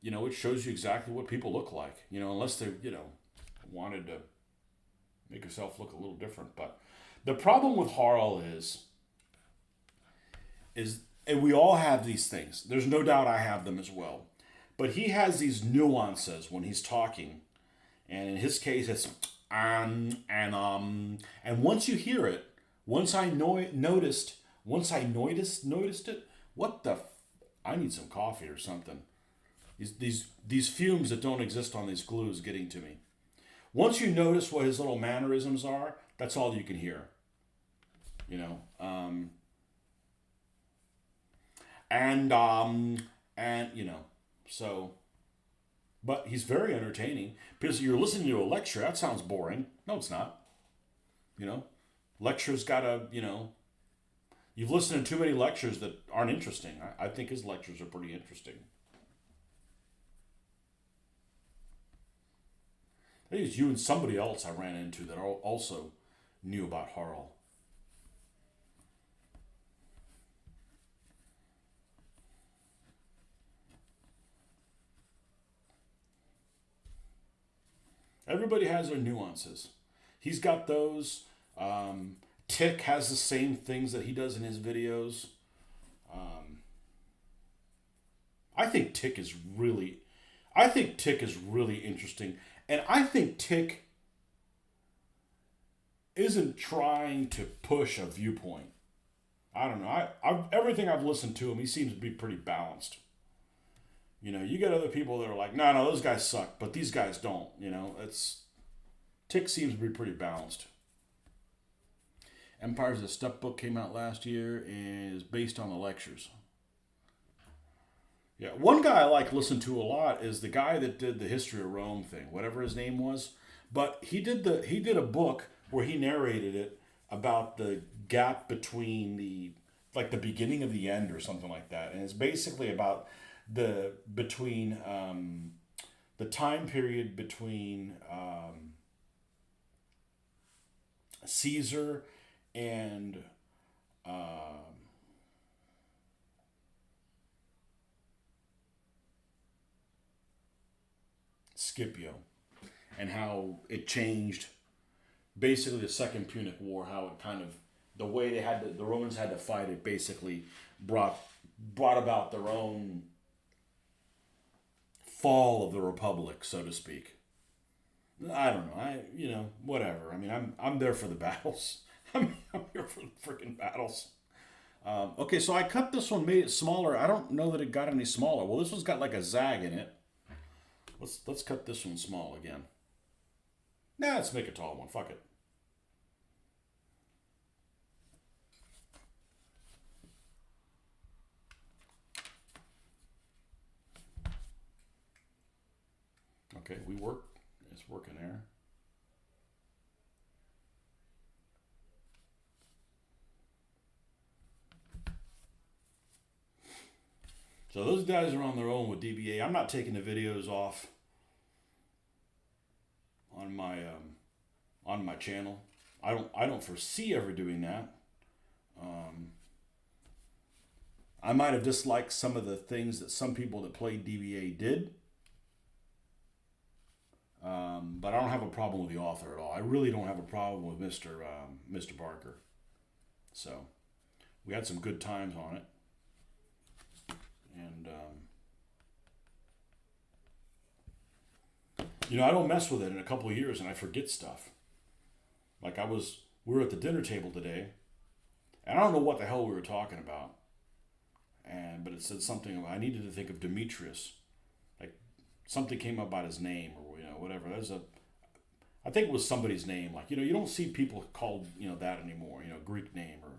you know, it shows you exactly what people look like. You know, unless they, you know, wanted to make yourself look a little different. But the problem with Harl is, and we all have these things. There's no doubt I have them as well. But he has these nuances when he's talking. And in his case, it's and once you hear it, once I noticed it, what the I need some coffee or something. These fumes that don't exist on these glues getting to me. Once you notice what his little mannerisms are, that's all you can hear. You know, and you know, so, but he's very entertaining because you're listening to a lecture. That sounds boring. No, it's not. You know, lectures gotta, you know, you've listened to too many lectures that aren't interesting. I think his lectures are pretty interesting. I think it's you and somebody else I ran into that also knew about Harl. Everybody has their nuances. He's got those. Tick has the same things that he does in his videos. I think Tick is really interesting. And I think Tick isn't trying to push a viewpoint. I don't know. Everything I've listened to him, he seems to be pretty balanced. You know, you get other people that are like, no, no, those guys suck, but these guys don't. You know, it's Tick seems to be pretty balanced. Empire's a Step book came out last year and is based on the lectures. Yeah, one guy I like listen to a lot is the guy that did the History of Rome thing, whatever his name was. But he did a book where he narrated it about the gap between the beginning of the end or something like that, and it's basically about the between the time period between Caesar and Scipio, and how it changed basically the Second Punic War, how it kind of the way the Romans had to fight it basically brought about their own fall of the Republic, so to speak. I don't know. Whatever. I mean, I'm there for the battles. I'm here for the freaking battles. Okay, so I cut this one, made it smaller. I don't know that it got any smaller. Well, this one's got like a zag in it. Let's cut this one small again. Nah, let's make a tall one. Fuck it. Okay, we work. It's working there. So those guys are on their own with DBA. I'm not taking the videos off on my channel. I don't foresee ever doing that. I might have disliked some of the things that some people that played DBA did. But I don't have a problem with the author at all. I really don't have a problem with Mr. Barker. So we had some good times on it. And, I don't mess with it in a couple of years and I forget stuff. Like we were at the dinner table today and I don't know what the hell we were talking about. But it said something, I needed to think of Demetrius. Like something came up about his name or, whatever. I think it was somebody's name. Like, you don't see people called, that anymore, Greek name or,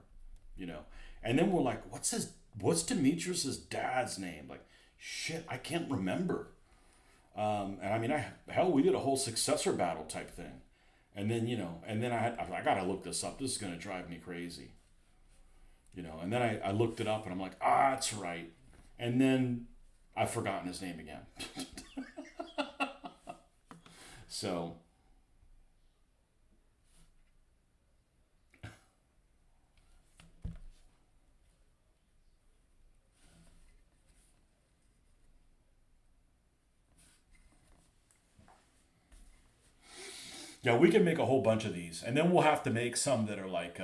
and then we're like, what's Demetrius's dad's name? Like, shit, I can't remember. And I mean, we did a whole successor battle type thing. And then, I gotta look this up. This is gonna drive me crazy. And then I looked it up and I'm like, that's right. And then I've forgotten his name again. So, yeah, we can make a whole bunch of these. And then we'll have to make some that are like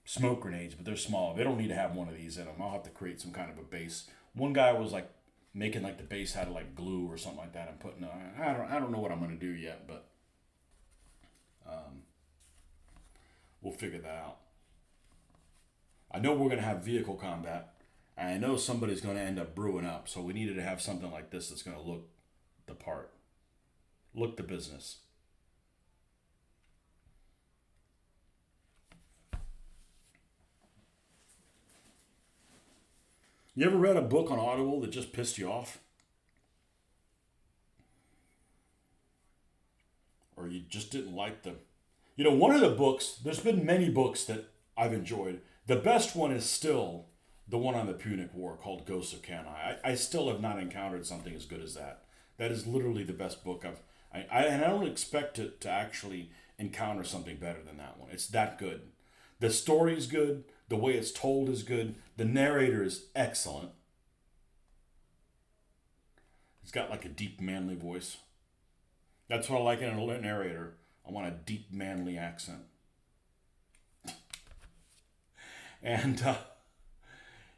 smoke grenades, but they're small. They don't need to have one of these in them. I'll have to create some kind of a base. One guy was like making like the base had like glue or something like that and putting I don't know what I'm going to do yet, but we'll figure that out. I know we're going to have vehicle combat, and I know somebody's going to end up brewing up, so we needed to have something like this that's going to look the part, look the business. You ever read a book on Audible that just pissed you off? Or you just didn't like them? One of the books, there's been many books that I've enjoyed. The best one is still the one on the Punic War called Ghosts of Cannae. I still have not encountered something as good as that. That is literally the best book and I don't expect it to actually encounter something better than that one. It's that good. The story's good. The way it's told is good. The narrator is excellent. He's got like a deep, manly voice. That's what I like in a narrator. I want a deep, manly accent. And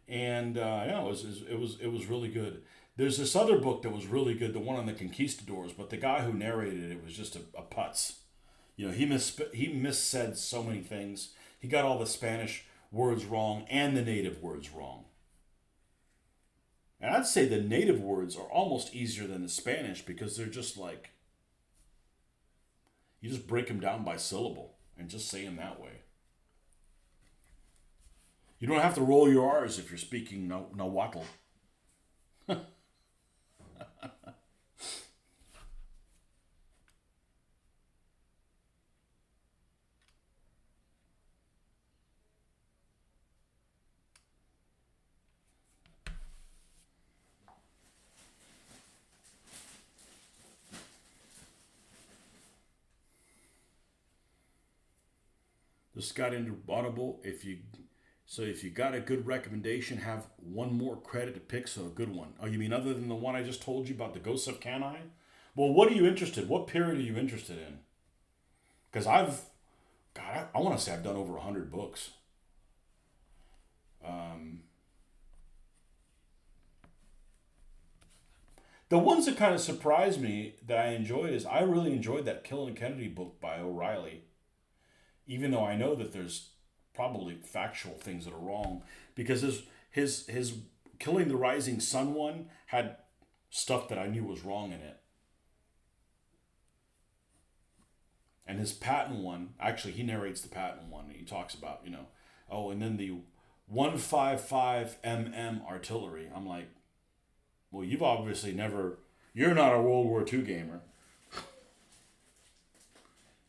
it was really good. There's this other book that was really good, the one on the conquistadors, but the guy who narrated it was just a putz. He missaid so many things. He got all the Spanish words wrong and the native words wrong. And I'd say the native words are almost easier than the Spanish because they're just like, you just break them down by syllable and just say them that way. You don't have to roll your R's if you're speaking Nahuatl. Just got into Audible. If you got a good recommendation, have one more credit to pick, so a good one. Oh, you mean other than the one I just told you about the Ghosts of Canai? Well, what are you interested? What period are you interested in? Because I want to say I've done over 100 books. Um, the ones that kind of surprised me that I enjoyed is I really enjoyed that Killing Kennedy book by O'Reilly, even though I know that there's probably factual things that are wrong, because his Killing the Rising Sun one had stuff that I knew was wrong in it. And his Patton one, actually, he narrates the Patton one. He talks about, oh, and then the 155 mm artillery. I'm like, well, you've obviously you're not a World War II gamer.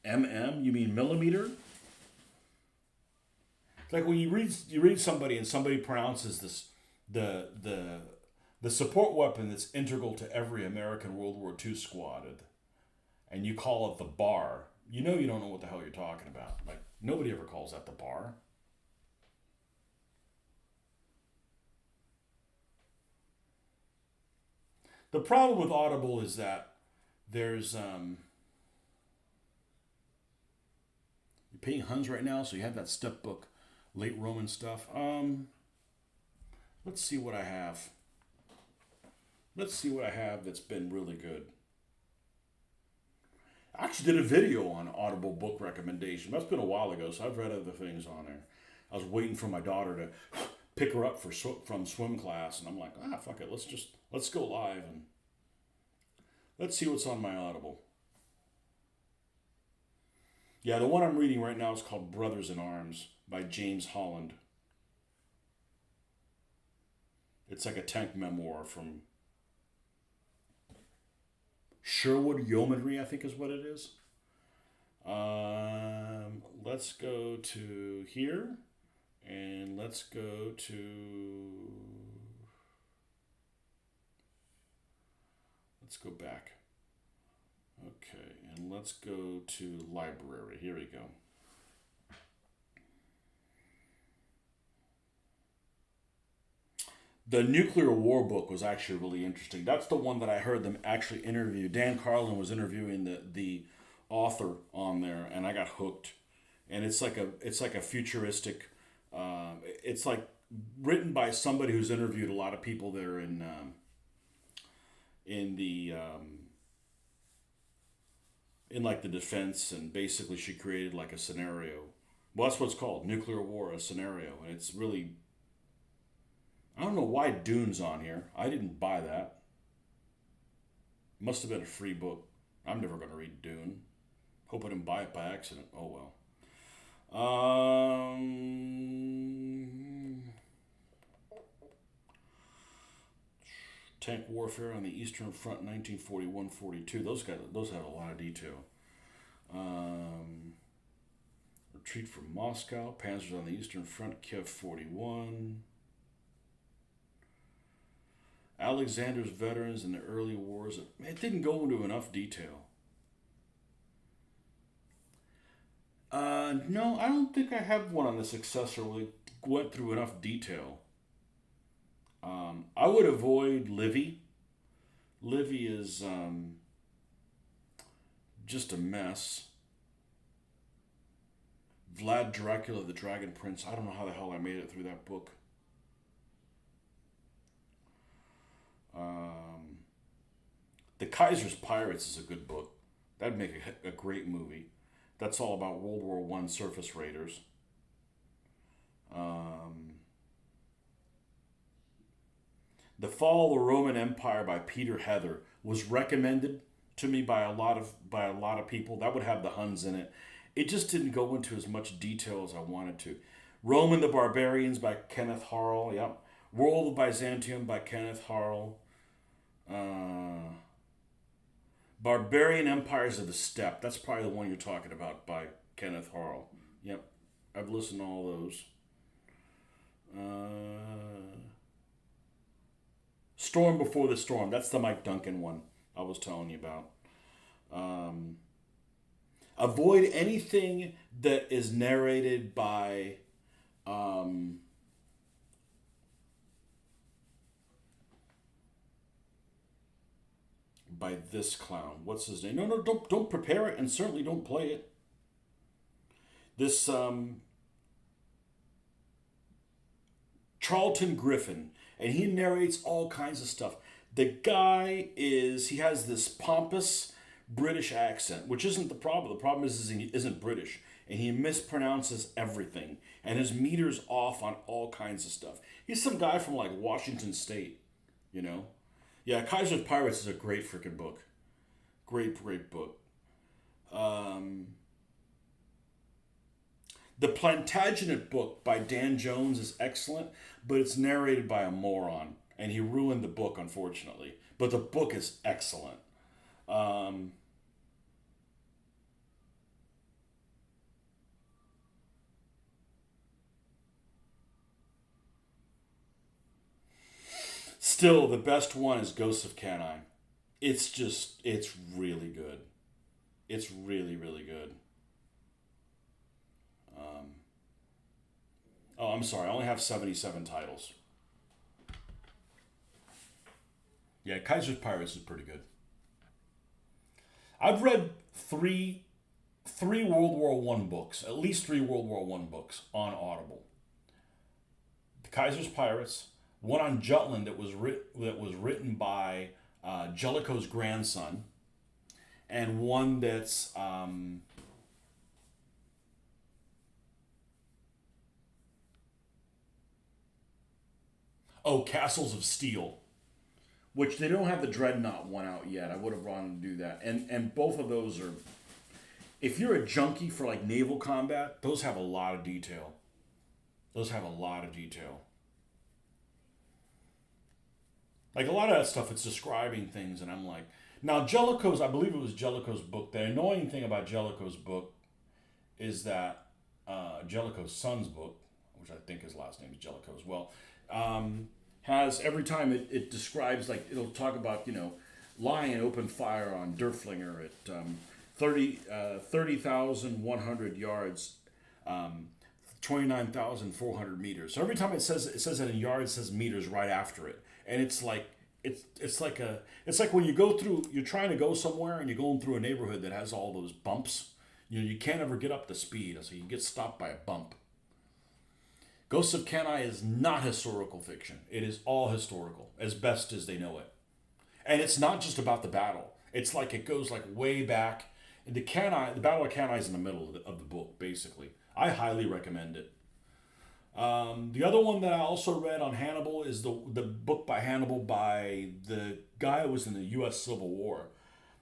You mean millimeter? It's like when you read somebody and somebody pronounces this the support weapon that's integral to every American World War II squad, and you call it the bar. You know you don't know what the hell you're talking about. Like, nobody ever calls that the bar. The problem with Audible is that there's you're paying Huns right now, so you have that step book, late Roman stuff. Let's see what I have. Let's see what I have that's been really good. I actually did a video on Audible book recommendation. That's been a while ago, so I've read other things on there. I was waiting for my daughter to pick her up from swim class, and I'm like, fuck it, let's go live and let's see what's on my Audible. Yeah, the one I'm reading right now is called Brothers in Arms by James Holland. It's like a tank memoir from Sherwood Yeomanry, I think is what it is. Let's go to here, and let's go back. Okay, and let's go to library. Here we go. The nuclear war book was actually really interesting. That's the one that I heard them actually interview. Dan Carlin was interviewing the author on there, and I got hooked. And it's like a futuristic. It's like written by somebody who's interviewed a lot of people that are in like the defense, and basically she created like a scenario. Well, that's what it's called, nuclear war, a scenario, and it's really. I don't know why Dune's on here. I didn't buy that. Must have been a free book. I'm never going to read Dune. Hope I didn't buy it by accident. Oh well. Tank warfare on the Eastern Front, 1941-42. Those have a lot of detail. Retreat from Moscow. Panzers on the Eastern Front, Kiev 41. Alexander's veterans in the early wars. It didn't go into enough detail. No, I don't think I have one on the successor where went through enough detail. I would avoid Livy. Livy is just a mess. Vlad Dracula, the Dragon Prince. I don't know how the hell I made it through that book. The Kaiser's Pirates is a good book. That'd make a great movie. That's all about World War One surface raiders. The Fall of the Roman Empire by Peter Heather was recommended to me by a lot of people. That would have the Huns in it. It just didn't go into as much detail as I wanted to. Rome and the Barbarians by Kenneth Harl. Yep. World of Byzantium by Kenneth Harl. Barbarian Empires of the Steppe. That's probably the one you're talking about by Kenneth Harl. Yep. I've listened to all those. Storm Before the Storm. That's the Mike Duncan one I was telling you about. Avoid anything that is narrated by by this clown. What's his name? No, don't prepare it, and certainly don't play it. This Charlton Griffin, and he narrates all kinds of stuff. The guy he has this pompous British accent, which isn't the problem. The problem is he isn't British, and he mispronounces everything, and his meter's off on all kinds of stuff. He's some guy from like Washington State, you know? Yeah, Kaiser's Pirates is a great freaking book. Great book. The Plantagenet book by Dan Jones is excellent, but it's narrated by a moron, and he ruined the book, unfortunately. But the book is excellent. Still, the best one is Ghosts of Canine. It's really good. It's really good. Oh, I'm sorry. I only have 77 titles. Yeah, Kaiser's Pirates is pretty good. I've read three World War One books, at least three World War One books on Audible. The Kaiser's Pirates, one on Jutland that was written by Jellicoe's grandson, and one that's Castles of Steel, which they don't have the Dreadnought one out yet. I would have wanted to do that, and both of those are. If you're a junkie for like naval combat, those have a lot of detail. Those have a lot of detail. Like a lot of that stuff, it's describing things, and I'm like, now Jellicoe's. I believe it was Jellicoe's book. The annoying thing about Jellicoe's book is that Jellicoe's son's book, which I think his last name is Jellicoe as well, has every time it describes, like, it'll talk about, lying open fire on Derflinger at 30,100 yards, 29,400 meters. So every time it says that in yards, it says meters right after it, and it's like it's like when you're trying to go somewhere and you're going through a neighborhood that has all those bumps. You can't ever get up to speed, so you get stopped by a bump. Ghosts of Canai is not historical fiction. It is all historical, as best as they know it. And it's not just about the battle. It's like it goes like way back. And the Battle of Canai is in the middle of the book, basically. I highly recommend it. The other one that I also read on Hannibal is the book by Hannibal by the guy who was in the U.S. Civil War.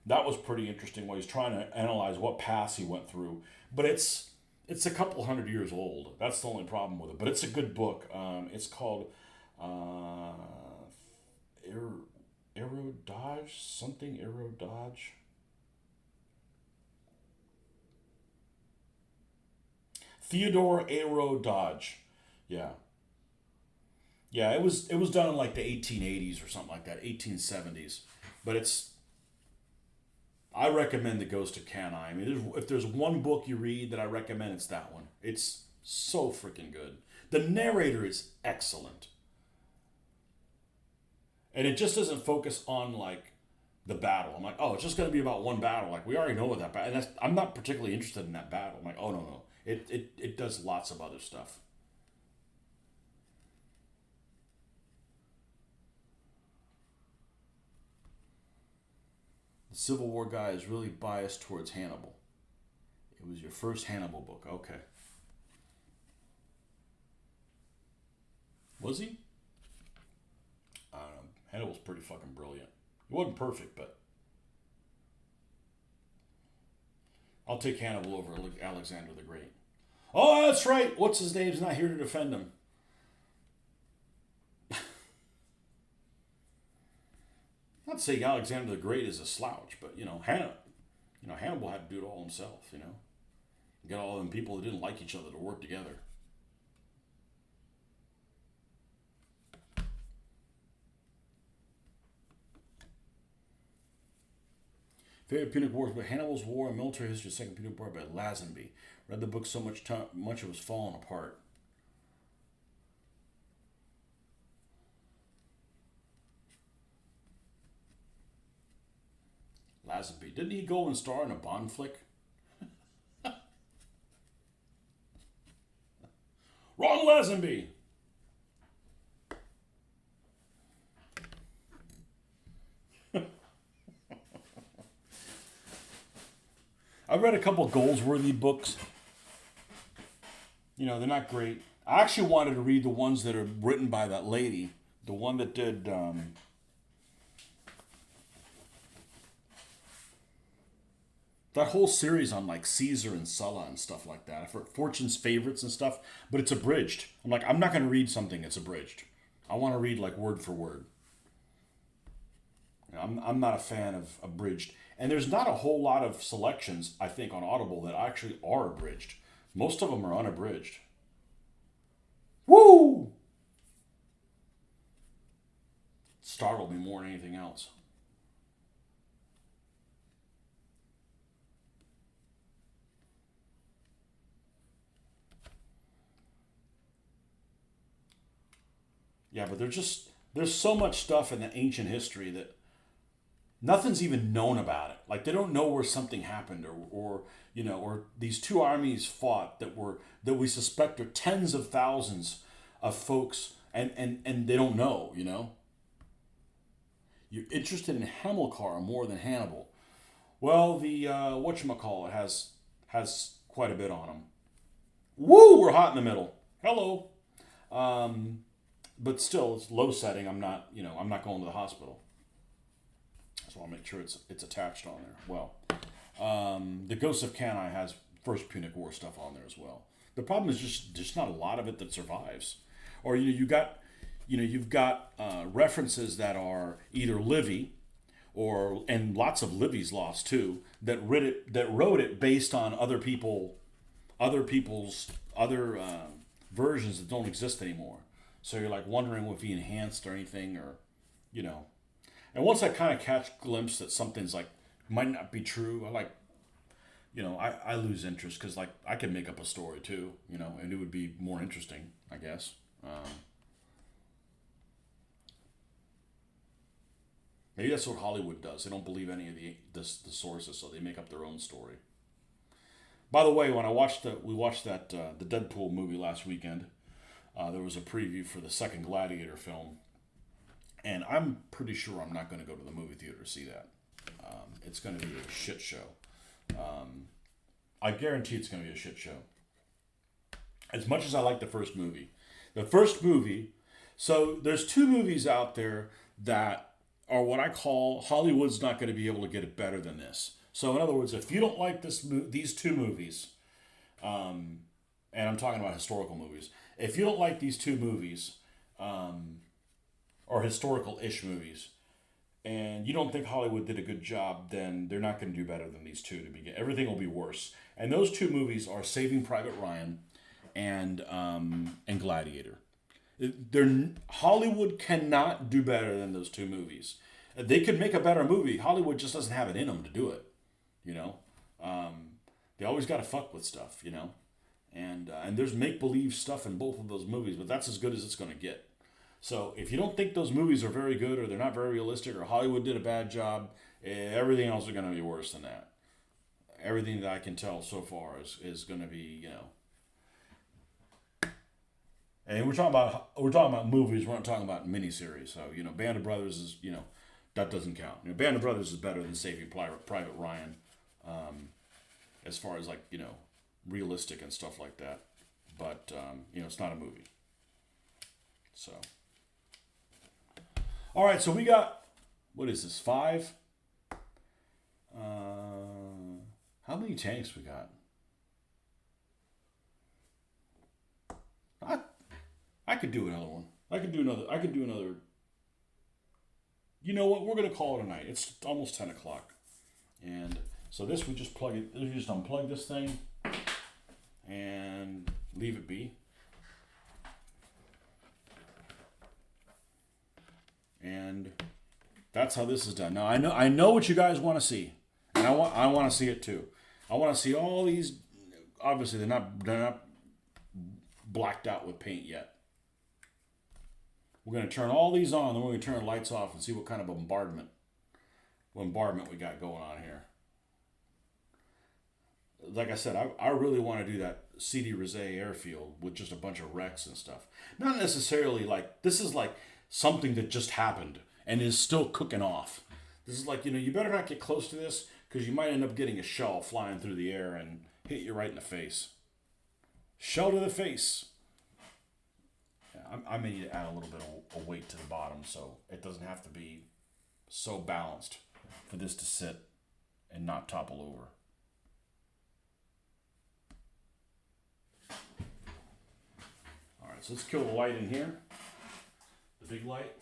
That was pretty interesting, where he's trying to analyze what paths he went through. But it's a couple hundred years old. That's the only problem with it. But it's a good book. It's called Aero Dodge, something Aero Dodge. Theodore Aero Dodge. Yeah. Yeah, it was done in like the 1880s or something like that, 1870s. But I recommend The Ghost of Canai. I mean, if there's one book you read that I recommend, it's that one. It's so freaking good. The narrator is excellent. And it just doesn't focus on like the battle. I'm like, oh, it's just going to be about one battle. Like, we already know what that battle. And I'm not particularly interested in that battle. I'm like, oh, no. It does lots of other stuff. The Civil War guy is really biased towards Hannibal. It was your first Hannibal book. Okay. Was he? I don't know. Hannibal's pretty fucking brilliant. It wasn't perfect, but I'll take Hannibal over Alexander the Great. Oh, that's right. What's his name's not here to defend him. Not saying Alexander the Great is a slouch, but Hannibal had to do it all himself. Get all them people that didn't like each other to work together. Favorite Punic Wars, but Hannibal's War and Military History, Second Punic War by Lazenby. Read the book so much it was falling apart. Lazenby. Didn't he go and star in a Bond flick? Wrong Lazenby! I read a couple of Goldsworthy books. They're not great. I actually wanted to read the ones that are written by that lady. The one that did... that whole series on like Caesar and Sulla and stuff like that. For Fortune's Favorites and stuff. But it's abridged. I'm not going to read something that's abridged. I want to read like word for word. I'm not a fan of abridged. And there's not a whole lot of selections, I think, on Audible that actually are abridged. Most of them are unabridged. Woo! Startled me more than anything else. Yeah, but there's so much stuff in the ancient history that nothing's even known about it. Like they don't know where something happened, or these two armies fought that we suspect are tens of thousands of folks, and they don't know. You're interested in Hamilcar more than Hannibal. Well, the whatchamacallit has quite a bit on him. Woo! We're hot in the middle. Hello. But still, it's low setting. I'm not going to the hospital. So I'll make sure it's attached on there. Well, the Ghost of Cannae has First Punic War stuff on there as well. The problem is just not a lot of it that survives. Or you've got references that are either Livy, and lots of Livy's lost too, that wrote it based on other people's versions that don't exist anymore. So you're like wondering if he enhanced or anything, or And once I kind of catch a glimpse that something's like might not be true, I lose interest, because like I can make up a story too, and it would be more interesting, I guess. Maybe that's what Hollywood does. They don't believe any of the sources, so they make up their own story. By the way, when we watched the Deadpool movie last weekend, there was a preview for the second Gladiator film, and I'm pretty sure I'm not going to go to the movie theater to see that. It's going to be a shit show. I guarantee it's going to be a shit show. As much as I like the first movie. So there's two movies out there that are what I call Hollywood's not going to be able to get it better than this. So in other words, if you don't like these two movies, and I'm talking about historical movies, if you don't like these two movies, or historical-ish movies, and you don't think Hollywood did a good job, then they're not going to do better than these two to begin. Everything will be worse. And those two movies are Saving Private Ryan and Gladiator. Hollywood cannot do better than those two movies. They could make a better movie. Hollywood just doesn't have it in them to do it. They always got to fuck with stuff, And there's make-believe stuff in both of those movies, but that's as good as it's going to get. So if you don't think those movies are very good, or they're not very realistic, or Hollywood did a bad job, everything else is going to be worse than that. Everything that I can tell so far is going to be, And we're talking about movies. We're not talking about miniseries. So Band of Brothers is that doesn't count. Band of Brothers is better than Saving Private Ryan, as far as like realistic and stuff like that. But it's not a movie. So All right, so we got, what is this, 5? How many tanks we got? I could do another one. I could do another. You know what? We're gonna call it a night. It's almost 10 o'clock, and so this we just plug it. We just unplug this thing and leave it be. And that's how this is done. Now I know what you guys want to see, and I want to see it too. I want to see all these. Obviously, they're not blacked out with paint yet. We're going to turn all these on, then we're going to turn the lights off and see what kind of bombardment we got going on here. Like I said, I really want to do that CD Rosé airfield with just a bunch of wrecks and stuff. Not necessarily like, this is like something that just happened and is still cooking off. This is like, you better not get close to this because you might end up getting a shell flying through the air and hit you right in the face. Shell to the face. I may need to add a little bit of weight to the bottom so it doesn't have to be so balanced for this to sit and not topple over. All right, so let's kill the light in here, the big light.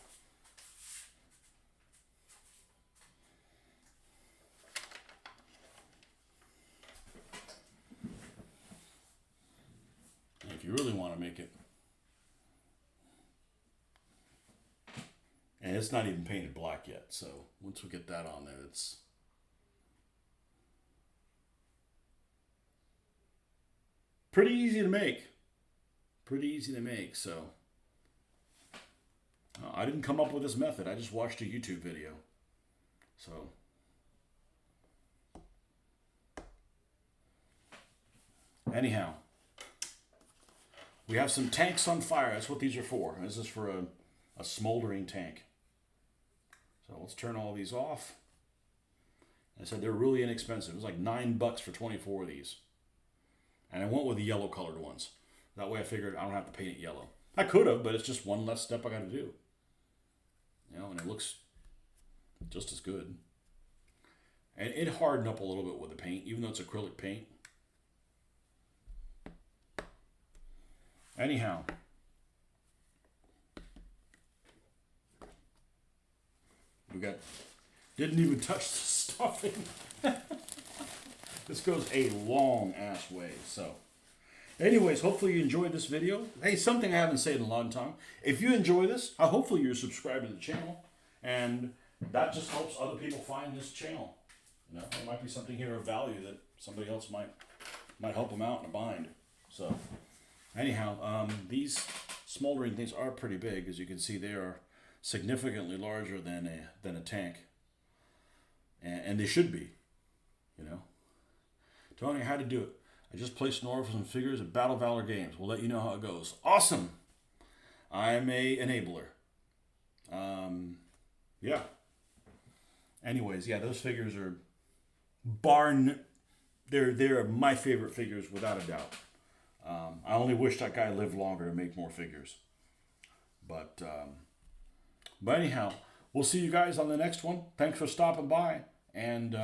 And if you really want to make it, and it's not even painted black yet, so once we get that on there, it's pretty easy to make. So I didn't come up with this method. I just watched a YouTube video. So anyhow, we have some tanks on fire. That's what these are for. This is for a smoldering tank. So let's turn all these off. I said they're really inexpensive. It was like $9 for 24 of these. And I went with the yellow colored ones. That way I figured I don't have to paint it yellow. I could have, but it's just one less step I got to do. And it looks just as good. And it hardened up a little bit with the paint, even though it's acrylic paint. Anyhow. Didn't even touch the stuffing. This goes a long ass way. So anyways, hopefully you enjoyed this video. Hey, something I haven't said in a long time. If you enjoy this, hopefully you're subscribed to the channel. And that just helps other people find this channel. There might be something here of value that somebody else might help them out in a bind. So anyhow, these smoldering things are pretty big. As you can see, they are significantly larger than a tank, and they should be. Telling you how to do it. I just placed an order for some figures at Battle Valor Games. We'll let you know how it goes. Awesome. I'm a enabler. Yeah. Anyways, yeah, those figures are they're my favorite figures without a doubt. I only wish that guy lived longer to make more figures. But anyhow, we'll see you guys on the next one. Thanks for stopping by, and